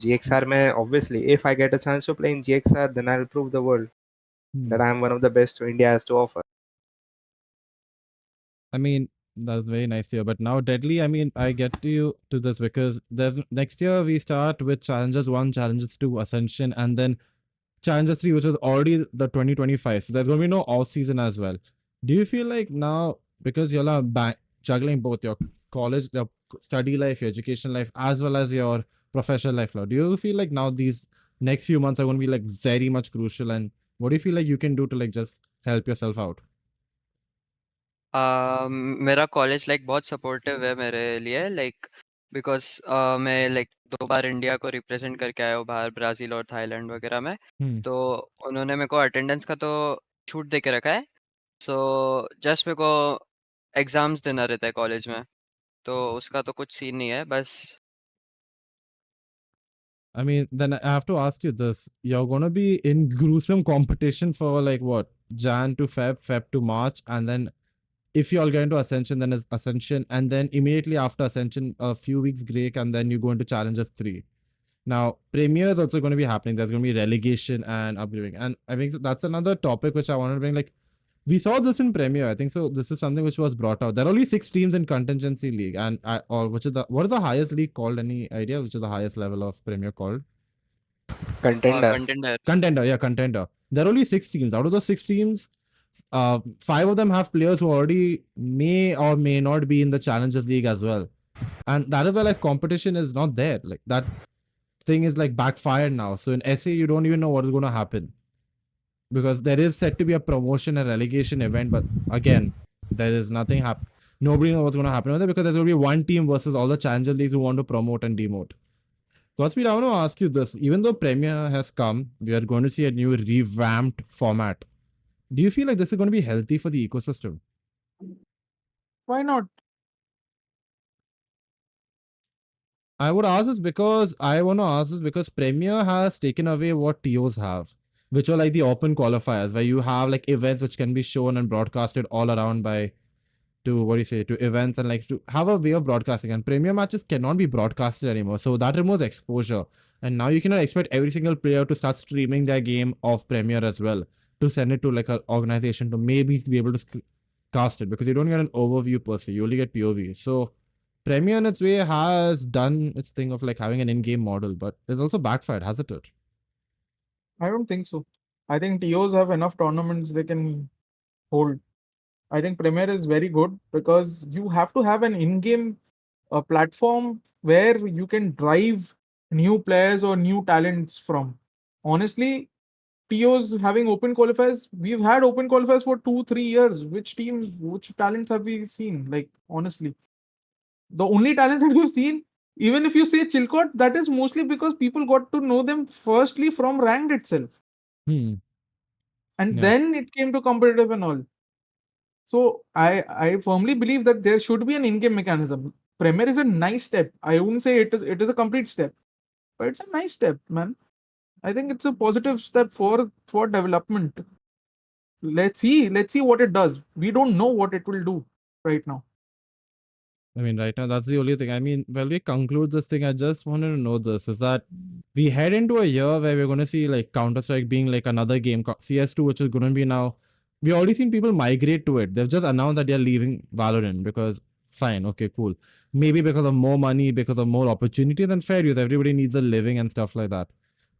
GXR में obviously if I get a chance to play in GXR, then I'll prove the world that I am one of the best India has to offer. I mean, that's very nice to hear. But now, Deadly, I mean, I get to you to this because there's next year we start with Challenges 1, Challenges 2, Ascension, and then Challenges 3, which is already the 2025. So there's going to be no off season as well. Do you feel like now, because you're now juggling both your college, your study life, your education life, as well as your professional life now, do you feel like now these next few months are going to be like very much crucial? And what do you feel like you can do to like just help yourself out? मेरा college like बहुत supportive है मेरे लिए like because मैं like 2 बार India को represent करके आया हूँ बाहर ब्राज़ील और थाईलैंड वगैरह में। तो उन्होंने मेरे को अटेंडेंस का तो छूट दे के रखा है। सो जस्ट मेरे को एग्ज़ाम्स देना रहता है कॉलेज में, तो उसका तो कुछ सीन नहीं है बस। I mean, then I have to ask you this. You're going to be in gruesome competition for like what? Jan to Feb, Feb to March. And then if you all get into Ascension, then it's Ascension. And then immediately after Ascension, a few weeks break. And then you go into Challenges 3. Now, Premier is also going to be happening. There's going to be relegation and upgrading. And I think that's another topic which I want to bring. Like, we saw this in Premier. I think so. This is something which was brought out. There are only 6 teams in contingency league, and or which is what is the highest league called? Any idea? Which is the highest level of Premier called? Contender. Contender. Yeah, contender. There are only 6 teams. Out of those 6 teams, 5 of them have players who already may or may not be in the Challengers League as well, and that is where like competition is not there. Like that thing is like backfired now. So in SA, you don't even know what is going to happen, because there is set to be a promotion and relegation event, but again, there is nothing happen. Nobody knows what's going to happen with it, because there's going to be one team versus all the challenger leagues who want to promote and demote. Godspeed, I want to ask you this. Even though Premier has come, we are going to see a new revamped format. Do you feel like this is going to be healthy for the ecosystem? Why not? I want to ask this because Premier has taken away what TOs have, which are like the open qualifiers, where you have like events which can be shown and broadcasted all around by to events, and like to have a way of broadcasting. And Premier matches cannot be broadcasted anymore, so that removes exposure. And now you cannot expect every single player to start streaming their game off Premier as well, to send it to like an organization to maybe be able to cast it, because you don't get an overview per se, you only get POV. So Premier in its way has done its thing of like having an in-game model, but it's also backfired, hasn't it? I don't think so. I think TOs have enough tournaments they can hold. I think Premier is very good because you have to have an in-game platform where you can drive new players or new talents from. Honestly, TOs having open qualifiers, we've had open qualifiers for 2-3 years. Which talents have we seen? Like, honestly, the only talents that we've seen, even if you say Chilcot, that is mostly because people got to know them firstly from ranked itself. Hmm. And Yeah. then it came to competitive and all. So I firmly believe that there should be an in-game mechanism. Premier is a nice step. I wouldn't say it is a complete step, but it's a nice step, man. I think it's a positive step for development. Let's see what it does. We don't know what it will do right now. I mean, right now, that's the only thing. I mean, while we conclude this thing, I just wanted to know this, is that we head into a year where we're going to see like Counter-Strike being like another game, CS2, which is going to be now. We already seen people migrate to it. They've just announced that they're leaving Valorant because Fine, okay, cool. Maybe because of more money, because of more opportunity, then fair use. Everybody needs a living and stuff like that.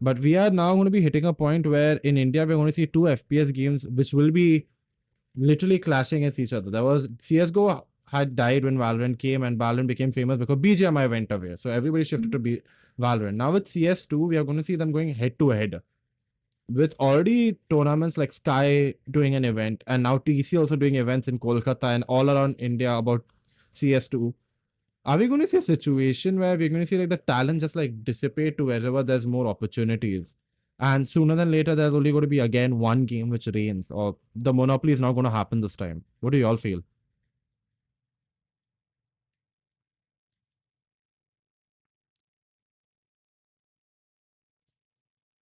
But we are now going to be hitting a point where in India we're going to see two FPS games which will be literally clashing against each other. There was CS:GO had died when Valorant came, and Valorant became famous because BGMI went away. So everybody shifted to Valorant. Now with CS2, we are going to see them going head to head with already tournaments like Sky doing an event, and now TC also doing events in Kolkata and all around India about CS2. Are we going to see a situation where we're going to see like the talent just like dissipate to wherever there's more opportunities? And sooner than later, there's only going to be again one game which reigns, or the monopoly is not going to happen this time. What do you all feel?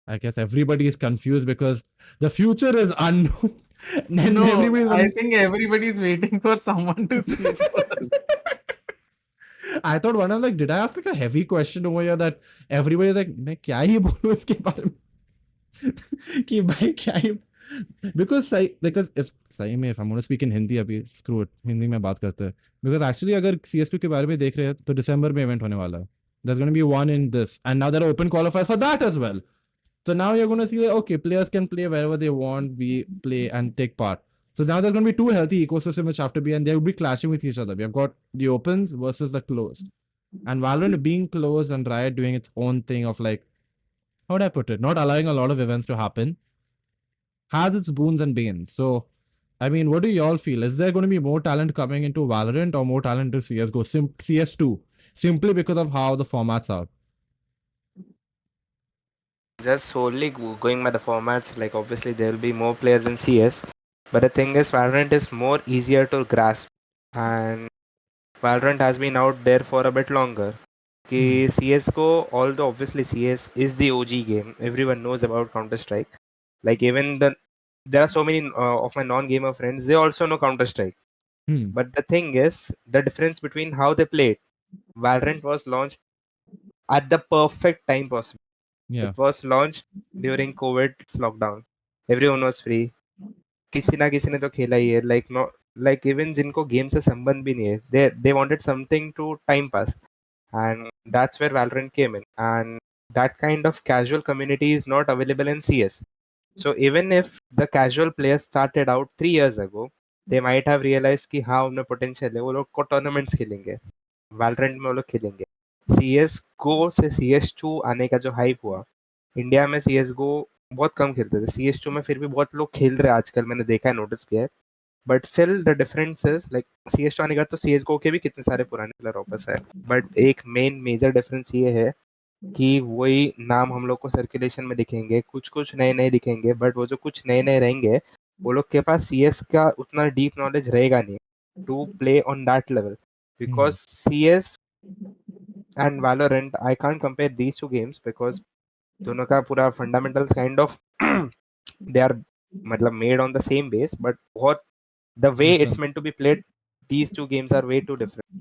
I guess everybody is confused because the future is unknown. And No, everybody's I gonna... think everybody's waiting for someone to speak first. I thought one of like, did I ask like a heavy question over here that everybody's like, मैं क्या ही बोलूं इसके बारे में कि भाई क्या ही because if सही में if I'm going to speak in Hindi अभी screw it हिंदी में बात करते हैं because actually अगर CSQ के बारे में देख रहे हैं तो दिसंबर में इवेंट होने वाला है. There's going to be one in this, and now there are open qualifiers for that as well. So now you're going to see that, okay, players can play wherever they want, we play and take part. So now there's going to be two healthy ecosystems which have to be, and they will be clashing with each other. We have got the opens versus the closed. And Valorant being closed and Riot doing its own thing of like, how would I put it? Not allowing a lot of events to happen has its boons and banes. So, I mean, what do y'all feel? Is there going to be more talent coming into Valorant or more talent into CSGO? CS2, simply because of how the formats are. Just solely going by the formats, like obviously there will be more players in CS, but the thing is Valorant is more easier to grasp, and Valorant has been out there for a bit longer. Ki CS:GO, although obviously CS is the OG game, everyone knows about Counter Strike. Like even there are so many of my non-gamer friends, they also know Counter Strike. Hmm. But the thing is, the difference between how they played, Valorant was launched at the perfect time possible. Yeah. It was launched during COVID's lockdown. Everyone was free. किसी ना किसी ने तो खेला ही है. Like no, like even जिनको game से संबंध भी नहीं है, they wanted something to time pass, and that's where Valorant came in. And that kind of casual community is not available in CS. So even if the casual players started out 3 years ago, they might have realized कि हाँ उनमें potential है, वो लोग को tournaments खेलेंगे, Valorant में वो लोग खेलेंगे. CS Go से CS2 आने का जो hype हुआ, इंडिया में CS:GO बहुत कम खेलते थे. CS2 में फिर भी बहुत लोग खेल रहे हैं आजकल, मैंने देखा है, नोटिस किया है. But still the difference is like CS2 आने के बाद तो CS:GO के भी कितने सारे पुराने प्लेयर वापस आए. बट एक मेन मेजर डिफरेंस ये है कि वही नाम हम लोग को सर्कुलेशन में दिखेंगे, कुछ कुछ नए नए दिखेंगे, बट वो जो कुछ नए नए रहेंगे वो लोग के पास CS का उतना डीप नॉलेज रहेगा नहीं to play on that level. Because CS and Valorant, I can't compare these two games because दोनों का पूरा fundamentals kind of they are मतलब made on the same base, but बहुत the way it's Different. meant to be played, these two games are way too different.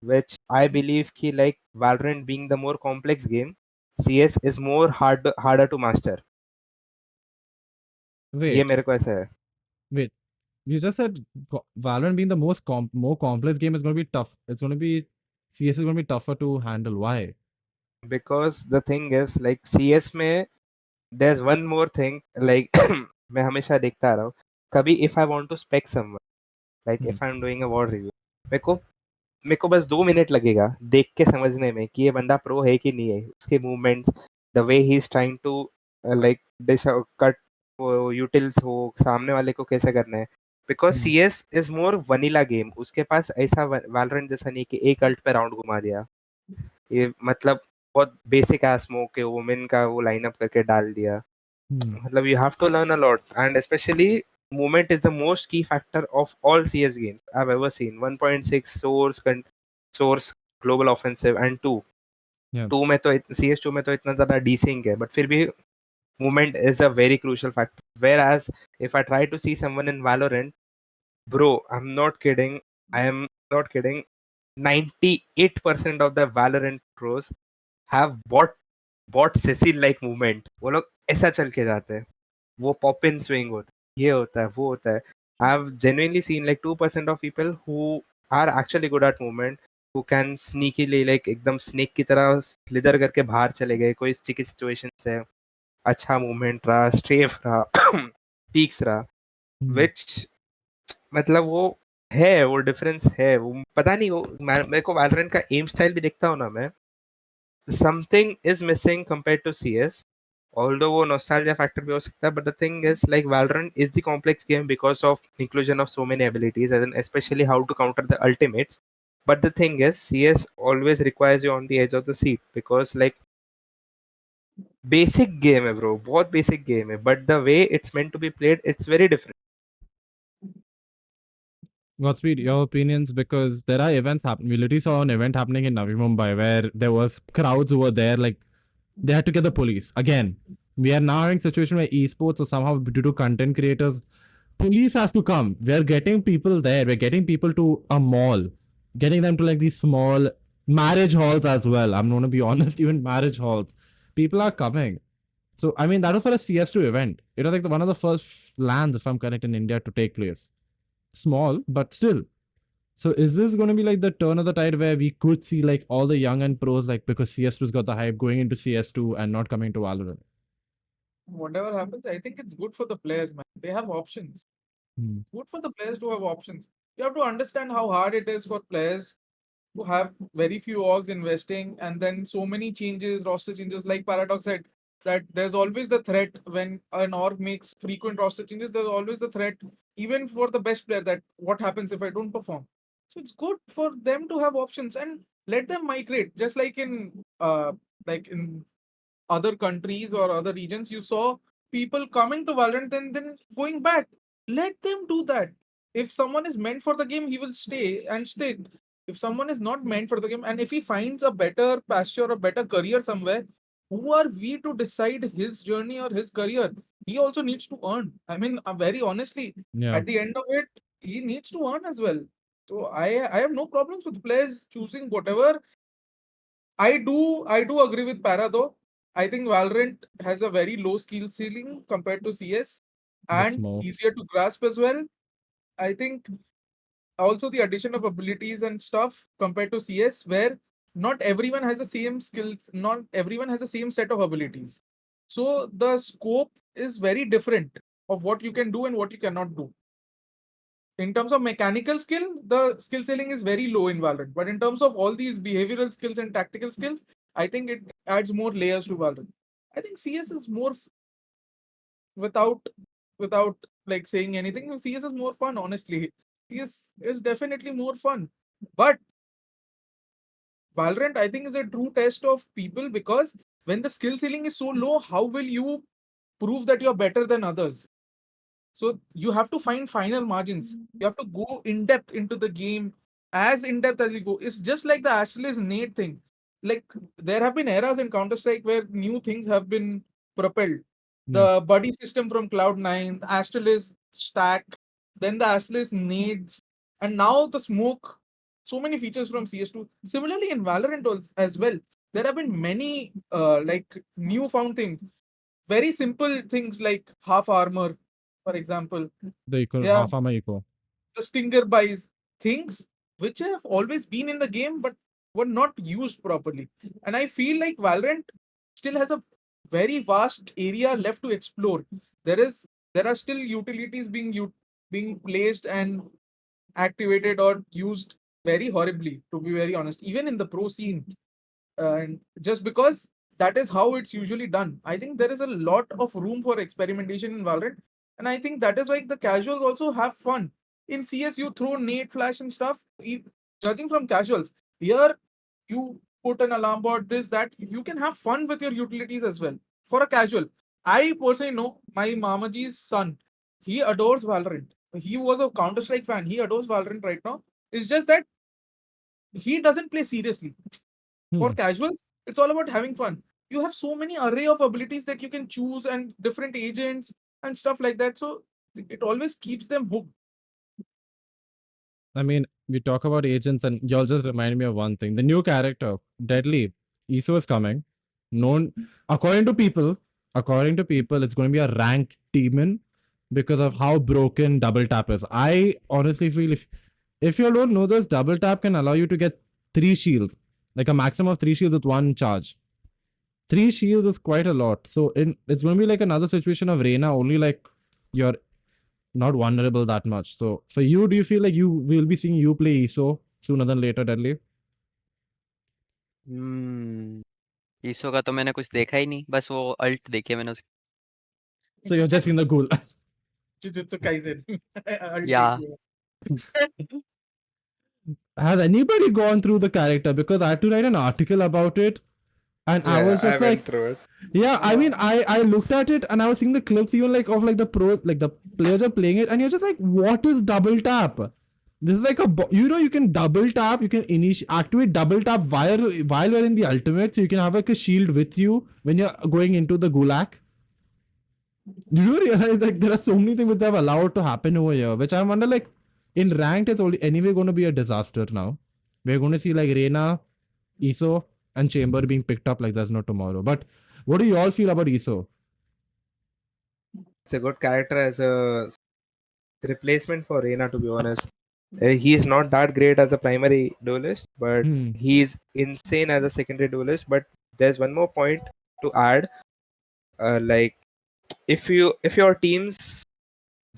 Which I believe ki like Valorant being the more complex game, CS is more harder to master. ये Wait, मेरे को ऐसा है. wait. You just said Valorant being the more complex game is going to be tough. It's going to be CS is going to be tougher to handle. Why? Because the thing is like CS में there's one more thing like मैं हमेशा देखता रहा हूँ कभी if I want to spec someone like if I'm doing a war review मेरे को बस 2 मिनट लगेगा देख के समझने में कि ये बंदा प्रो है कि नहीं है. उसके movements, the way he is trying to like dish cut utils हो, सामने वाले को कैसे करना है. Because CS is more vanilla game. उसके पास ऐसा वैलोरेंट जैसा नहीं कि एक अल्ट पे राउंड घुमा दिया. ये मतलब बहुत बेसिक है, स्मोक के वुमेन का वो लाइनअप करके डाल दिया. मतलब you have to learn a lot, and especially movement is the most key factor of all CS games I've ever seen. 1.6 source global offensive and 2 Yeah. 2 में तो CS2 में तो इतना ज्यादा desync है, but फिर भी movement is a very crucial factor. Whereas if I try to see someone in Valorant, bro, I'm not kidding, I am not kidding, 98% of the Valorant pros have bought Cecil like movement. वो लोग ऐसा चल के जाते हैं, वो pop in swing होता है, ये होता है, वो होता है. I have genuinely seen like 2% of people who are actually good at movement, who can sneakily like एकदम snake की तरह slither करके बाहर चले गए कोई sticky situation से, अच्छा movement रहा, strafe रहा, peaks रहा, which मतलब वो है, वो डिफरेंस है, वो पता नहीं, वो मेरे को वैलोरेंट का एम स्टाइल भी देखता हूँ ना मैं, something is missing compared to CS, although वो nostalgia factor भी हो सकता है, but the thing is like Valorant is the complex game because of inclusion of so many abilities and especially how to counter the ultimates. But the thing is CS always requires you on the edge of the seat because like basic game है bro, बहुत basic game है, but the way it's meant to be played it's very different. Godspeed, your opinions, because there are events happening. We literally saw an event happening in Navi Mumbai where there was crowds who were there, like they had to get the police. Again, we are now having a situation where esports or somehow due to content creators, police has to come. We're getting people there. We're getting people to a mall, getting them to like these small marriage halls as well. I'm going to be honest, even marriage halls. People are coming. So, I mean, that was for a CS2 event. It was like one of the first lands, if I'm correct, in India to take place. Small, but still. So is this going to be like the turn of the tide where we could see like all the young and pros, like because CS2's got the hype, going into CS2 and not coming to Valorant? Whatever happens, I think it's good for the players, man. They have options. Good for the players to have options. You have to understand how hard it is for players to have very few orgs investing and then so many changes, roster changes. Like Paradox said, that there's always the threat when an org makes frequent roster changes, there's always the threat, even for the best player, that what happens if I don't perform. So it's good for them to have options and let them migrate. Just like in other countries or other regions, you saw people coming to Valorant and then going back. Let them do that. If someone is meant for the game, he will stay and stay. If someone is not meant for the game, and if he finds a better pasture or better career somewhere, who are we to decide his journey or his career? He also needs to earn. I mean, very honestly, Yeah. at the end of it, he needs to earn as well. So I have no problems with players choosing whatever. I do agree with Para though. I think Valorant has a very low skill ceiling compared to CS The and smokes. easier to grasp as well. I think also the addition of abilities and stuff compared to CS, where not everyone has the same skills, not everyone has the same set of abilities. So the scope is very different of what you can do and what you cannot do. In terms of mechanical skill, the skill ceiling is very low in Valorant. But in terms of all these behavioral skills and tactical skills, I think it adds more layers to Valorant. I think CS is more without without like saying anything. CS is more fun, honestly. CS is definitely more fun. But Valorant, I think, is a true test of people because when the skill ceiling is so low, how will you prove that you're better than others? So you have to find final margins. You have to go in depth into the game, as in depth as you go. It's just like the Ashley's Nate thing. Like there have been eras in Counter Strike where new things have been propelled. Yeah. The buddy system from Cloud9, the Astralis stack, then the Astralis nades, and now the smoke. So many features from CS2. Similarly, in Valorant as well, there have been many like newfound things. Very simple things like half armor, for example. The equal Yeah, half armor eco. the stinger buys, things which have always been in the game but were not used properly. And I feel like Valorant still has a very vast area left to explore. There are still utilities being placed and activated or used very horribly, to be very honest, even in the pro scene. And just because that is how it's usually done, I think there is a lot of room for experimentation in Valorant, and I think that is why the casuals also have fun. In CS, you throw nade flash and stuff. Judging from casuals, here you put an alarm bot, this that you can have fun with your utilities as well. For a casual, I personally know my Mamaji's son. He adores Valorant. He was a Counter Strike fan. He adores Valorant right now. It's just that he doesn't play seriously. For casuals, it's all about having fun. You have so many array of abilities that you can choose and different agents and stuff like that. So it always keeps them hooked. I mean, we talk about agents, and y'all just remind me of one thing. The new character, Deadly, ESO is coming. Known, according to people, it's going to be a ranked demon because of how broken double tap is. I honestly feel if if you don't know this, double tap can allow you to get 3 shields, like a maximum of 3 shields with 1 charge. 3 shields is quite a lot. So it's going to be like another situation of Reyna, only like you're not vulnerable that much. So for you, do you feel like you will be seeing you play ESO sooner than later, Deadly? ईसो का तो मैंने कुछ देखा ही नहीं, बस वो alt देखी है मैंने उसकी। So you're just in the ghoul. Jujutsu Kaisen. I'll Yeah. take you. Has anybody gone through the character? Because I had to write an article about it, and I was just like, through it. yeah, I mean, I looked at it and I was seeing the clips even like of like the pro, like the players are playing it, and you're just like, what is double tap? This is like you can double tap, you can activate double tap while you're in the ultimate, so you can have like a shield with you when you're going into the gulag. Do you realize like there are so many things which they have allowed to happen over here, which I wonder like in ranked it's only anyway going to be a disaster now. We're going to see like Reyna, ESO, and Chamber being picked up like there's no tomorrow. But what do you all feel about ESO? It's a good character as a replacement for Reyna, to be honest. He's not that great as a primary duelist, but he's insane as a secondary duelist. But there's one more point to add. Like if your team's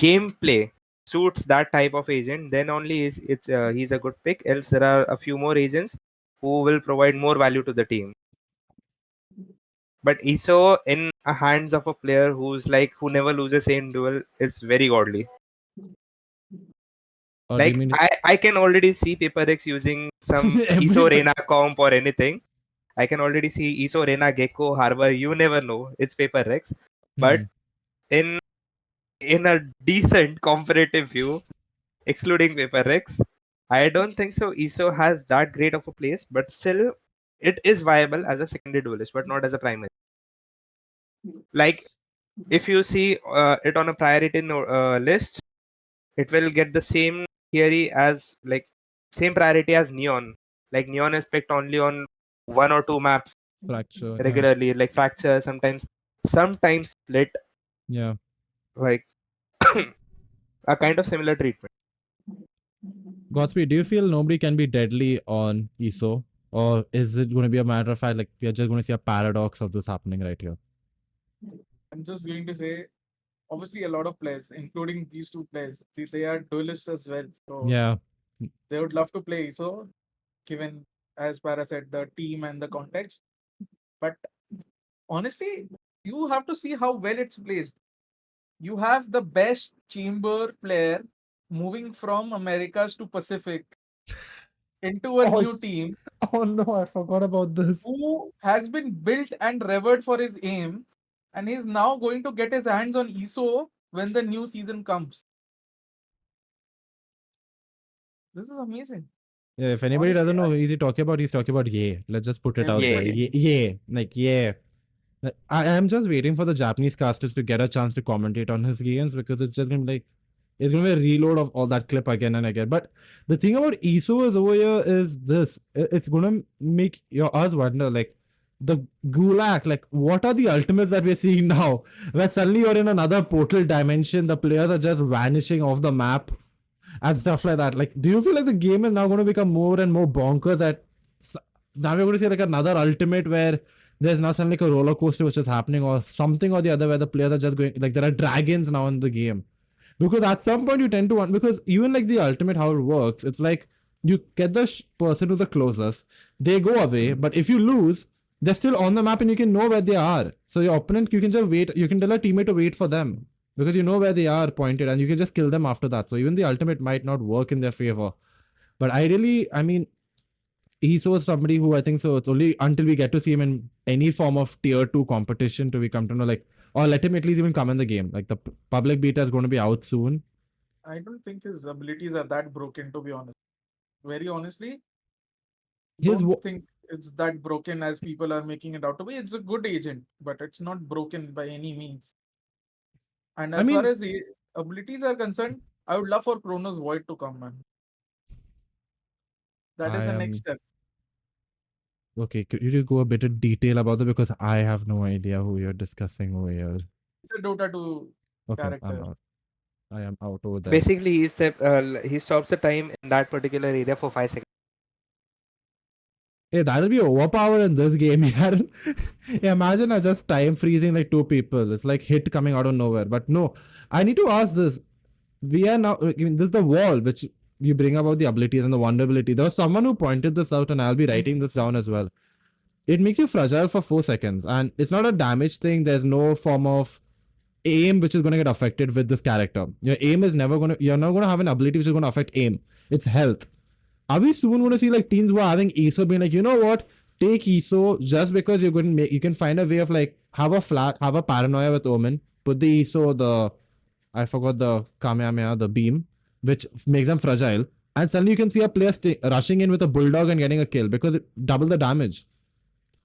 gameplay suits that type of agent, then only he's a good pick. Else there are a few more agents who will provide more value to the team. But ESO in the hands of a player who never loses in duel is very godly. Or do you Like mean I can already see Paper X using some ESO Reyna comp or anything. I can already see ESO Reyna Gecko Harbor. You never know. It's Paper X. But in a decent comparative view, excluding Paper X, I don't think so. ESO has that great of a place, but still, it is viable as a secondary duelist, but not as a primary. Like if you see it on a priority list, it will get the same theory as like same priority as Neon. Like Neon is picked only on 1 or 2 maps fracture? regularly, like Fracture, sometimes Split, Yeah. like a kind of similar treatment. Godspeed, do you feel nobody can be deadly on ESO? Or is it going to be a matter of fact, like we are just going to see a paradox of this happening right here? I'm just going to say, obviously, a lot of players, including these two players, they are duelists as well. So Yeah. they would love to play ESO, given, as Para said, the team and the context. But honestly, you have to see how well it's placed. You have the best chamber player moving from Americas to Pacific into a new team Oh no, I forgot about this. who has been built and revered for his aim, and he's now going to get his hands on ESO when the new season comes. This is amazing. Yeah, if anybody Honestly, doesn't know who he's talking about Ye. Let's just put it out there. everybody. Ye. Like, yeah. I am just waiting for the Japanese casters to get a chance to commentate on his games because it's just gonna be like it's gonna be a reload of all that clip again and again. But the thing about ESO is over here is this: it's gonna make us wonder, like the gulag, like what are the ultimates that we're seeing now? Where suddenly you're in another portal dimension, the players are just vanishing off the map and stuff like that. Like, do you feel like the game is now going to become more and more bonkers? That now we're going to see like another ultimate where there's now suddenly like a roller coaster which is happening, or something or the other, where the players are just going like there are dragons now in the game. Because at some point you tend to want, because even like the ultimate, how it works, it's like you get the person who's the closest, they go away, but if you lose, they're still on the map and you can know where they are. So your opponent, you can just wait, you can tell a teammate to wait for them because you know where they are pointed and you can just kill them after that. So even the ultimate might not work in their favor. But I mean, he's so somebody who I think so it's only until we get to see him in any form of tier 2 competition to we come to know like, or let him at least even come in the game. Like the public beta is going to be out soon. I don't think his abilities are that broken, to be honest. Very honestly, don't think it's that broken as people are making it out to be. It's a good agent, but it's not broken by any means. And as far as the abilities are concerned, I would love for Chronos Void to come, man. That is the next step. Okay, could you go a bit of detail about that because I have no idea who you're discussing over here. It's a Dota 2 character. I'm not. I am out over there. Basically, he stops the time in that particular area for 5 seconds. Hey, that'll be overpowered in this game, yaar. Imagine I just time freezing like two people. It's like hit coming out of nowhere. But no, I need to ask this. We are now, I mean, this is the wall which you bring about the abilities and the vulnerability. There was someone who pointed this out, and I'll be writing this down as well. It makes you fragile for 4 seconds, and it's not a damage thing. There's no form of aim which is going to get affected with this character. Your aim is never going to, you're not going to have an ability which is going to affect aim. It's health. Are we soon going to see like teams who are having ESO being like, you know what, take ESO just because you're going to make, you can find a way of like have a paranoia with Omen, put the ESO, I forgot the Kamehameha, the beam, which makes them fragile, and suddenly you can see a player rushing in with a bulldog and getting a kill because it double the damage.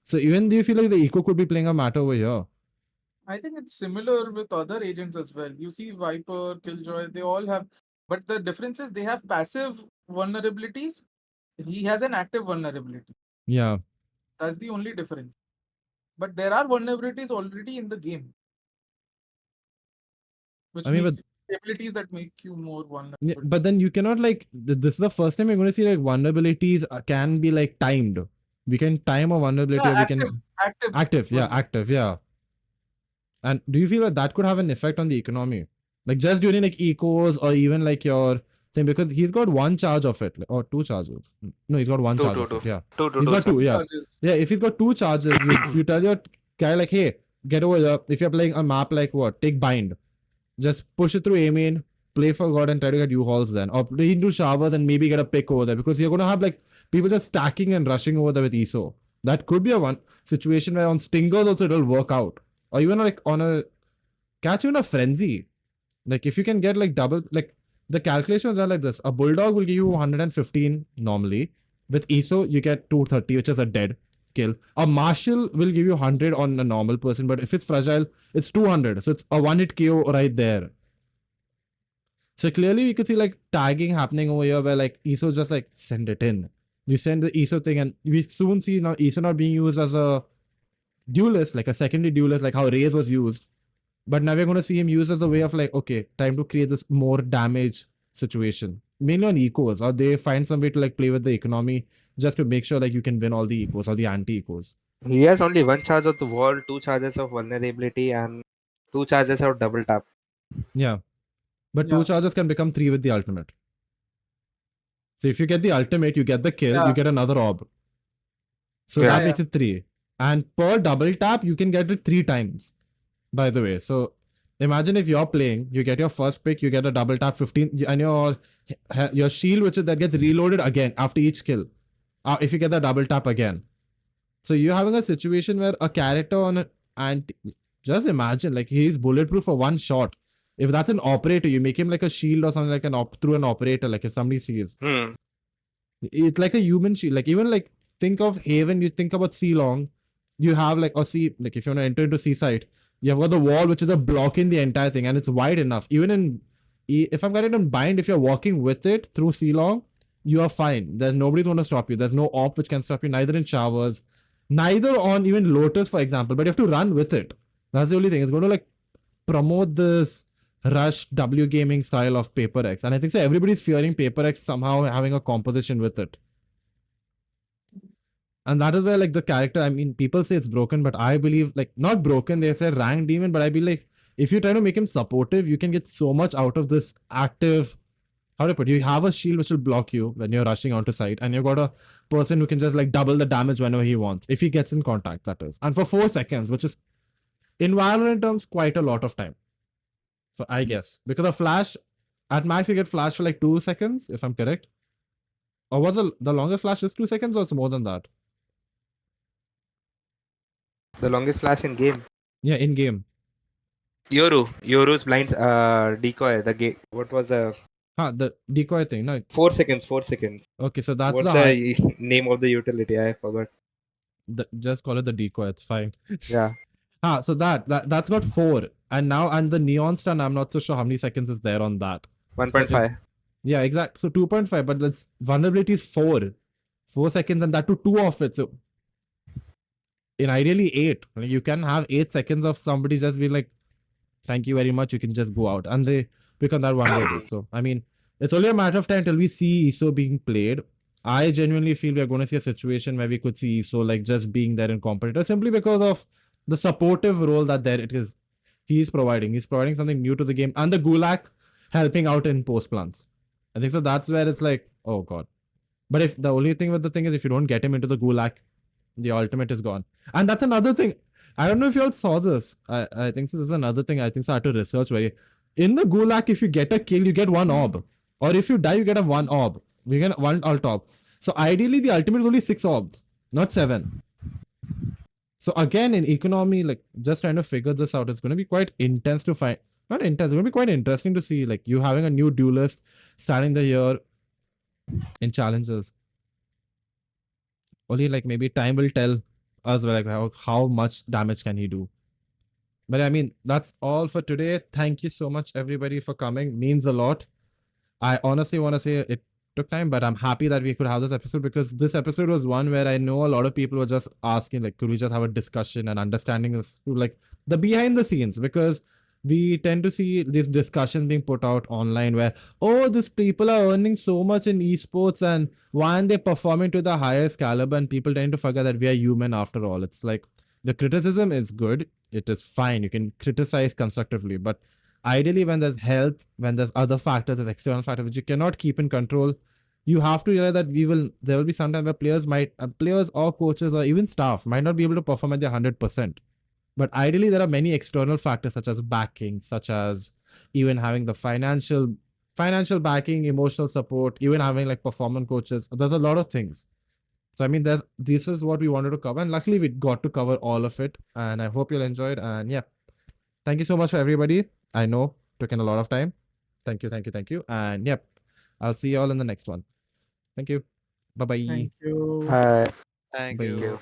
So even do you feel like the eco could be playing a matter over here? I think it's similar with other agents as well. You see Viper, Killjoy, they all have, but the difference is they have passive vulnerabilities. He has an active vulnerability. Yeah. That's the only difference. But there are vulnerabilities already in the game, which I mean, makes abilities that make you more vulnerable. yeah, but then you cannot like this is the first time you're going to see like vulnerabilities can be like timed. We can time a vulnerability, Yeah, or we active, can active, active, yeah. And do you feel that that could have an effect on the economy, like just during like ecos or even like your thing, because he's got one charge of it or two charges. No, he's got one Two, charge two, of two. it. Yeah, Two, two, he's two, got two. sorry. Yeah, charges. yeah. If he's got two charges, you tell your guy like, hey, get over here. If you're playing a map like what, take bind. Just push it through A main, play for God, and try to get U-hauls then. Or play into showers and maybe get a pick over there. Because you're going to have like people just stacking and rushing over there with ESO. That could be a one situation where on Stingers also it'll work out. Or even like on a catch you in a frenzy. Like if you can get like double, like the calculations are like this. A Bulldog will give you 115 normally. With ESO, you get 230, which is a dead kill. A Marshal will give you 100 on a normal person, but if it's fragile, it's 200. So it's a one hit KO right there. So clearly we could see like tagging happening over here where like ESO just like send it in. You send the ESO thing, and we soon see now ESO not being used as a duelist, like a secondary duelist, like how Raze was used. But now we're going to see him used as a way of like, okay, time to create this more damage situation. Mainly on ecos, or they find some way to like play with the economy just to make sure like you can win all the ecos or the anti-ecos. He has only one charge of the wall, two charges of vulnerability, and two charges of double tap. Yeah. But Yeah. two charges can become three with the ultimate. So if you get the ultimate, you get the kill, Yeah. you get another orb. So Yeah. that makes it three. And per double tap, you can get it 3 times, by the way. So imagine if you're playing, you get your first pick, you get a double tap 15, and your shield, which is that gets reloaded again after each kill. If you get the double tap again. So you're having a situation where a character on it, and just imagine like he's bulletproof for one shot. If that's an operator, you make him like a shield or something like through an operator. Like if somebody sees, it's like a human shield. Like even like think of Haven, you think about Sea Long, you have like or sea like if you want to enter into Seaside, you have got the wall which is a blocking the entire thing, and it's wide enough. Even in if I'm getting in bind, if you're walking with it through Sea Long, you are fine. There's nobody's going to stop you. There's no op which can stop you. Neither in showers, neither on even Lotus, for example. But you have to run with it. That's the only thing. It's going to like promote this rush W gaming style of Paper X, and I think so. Everybody's fearing Paper X somehow having a composition with it. And that is where like the character, I mean, people say it's broken, but I believe like not broken, they say rank demon, but I believe like if you try to make him supportive, you can get so much out of this active, how do I put it? You have a shield which will block you when you're rushing onto site, and you've got a person who can just like double the damage whenever he wants, if he gets in contact, that is. And for 4 seconds, which is in Valorant terms quite a lot of time. So I guess. Because a flash, at max you get flash for like 2 seconds, if I'm correct. Or was the longest flash is 2 seconds, or it's more than that? The longest flash in game. Yeah, in game. Yoru's blind decoy. What was The decoy thing. No. 4 seconds? 4 seconds. Okay, so that's What's the the name of the utility? I forgot. just call it the decoy. It's fine. Yeah. So that's got 4, and the neon stun. I'm not so sure how many seconds is there on that. 1.5. Yeah, exact. So 2.5, but that's vulnerability is 4 seconds, and that to 2 of it. So in ideally 8, like, you can have 8 seconds of somebody just being like, "Thank you very much." You can just go out, and become that vulnerable. So I mean, it's only a matter of time till we see ESO being played. I genuinely feel we are going to see a situation where we could see ESO like just being there in competitor simply because of the supportive role that there it is he's providing. He's providing something new to the game, and the Gulag helping out in post plans. I think so. That's where it's like, oh god. But if the only thing with the thing is if you don't get him into the Gulag, the ultimate is gone. And that's another thing. I don't know if you all saw this. I think so. This is another thing. I think so. I had to research very. In the Gulag, if you get a kill, you get one orb, or if you die, you get a one orb. We get one alt orb. So ideally, the ultimate is only 6 orbs, not 7. So again, in economy, like just trying to figure this out, it's going to be quite intense to find. Not intense. It's going to be quite interesting to see, like you having a new duelist starting the year in challenges. Only like maybe time will tell us like how much damage can he do. But I mean, that's all for today. Thank you so much, everybody, for coming. Means a lot. I honestly want to say it took time, but I'm happy that we could have this episode because this episode was one where I know a lot of people were just asking, like, could we just have a discussion and understanding this, like the behind the scenes? Because we tend to see these discussions being put out online where, oh, these people are earning so much in esports and why aren't they performing to the highest caliber? And people tend to forget that we are human after all. It's like the criticism is good. It is fine. You can criticize constructively, but ideally when there's health, when there's other factors, there's external factors which you cannot keep in control, you have to realize that there will be sometimes where players or coaches or even staff might not be able to perform at their 100%. But ideally there are many external factors such as backing, such as even having the financial backing, emotional support, even having like performance coaches. There's a lot of things. So I mean, this is what we wanted to cover, and luckily we got to cover all of it. And I hope you'll enjoyed. And yeah, thank you so much for everybody. I know took in a lot of time. Thank you. And yep, I'll see you all in the next one. Thank you. Bye bye. Thank you. Uh, Thank Bye. you. you.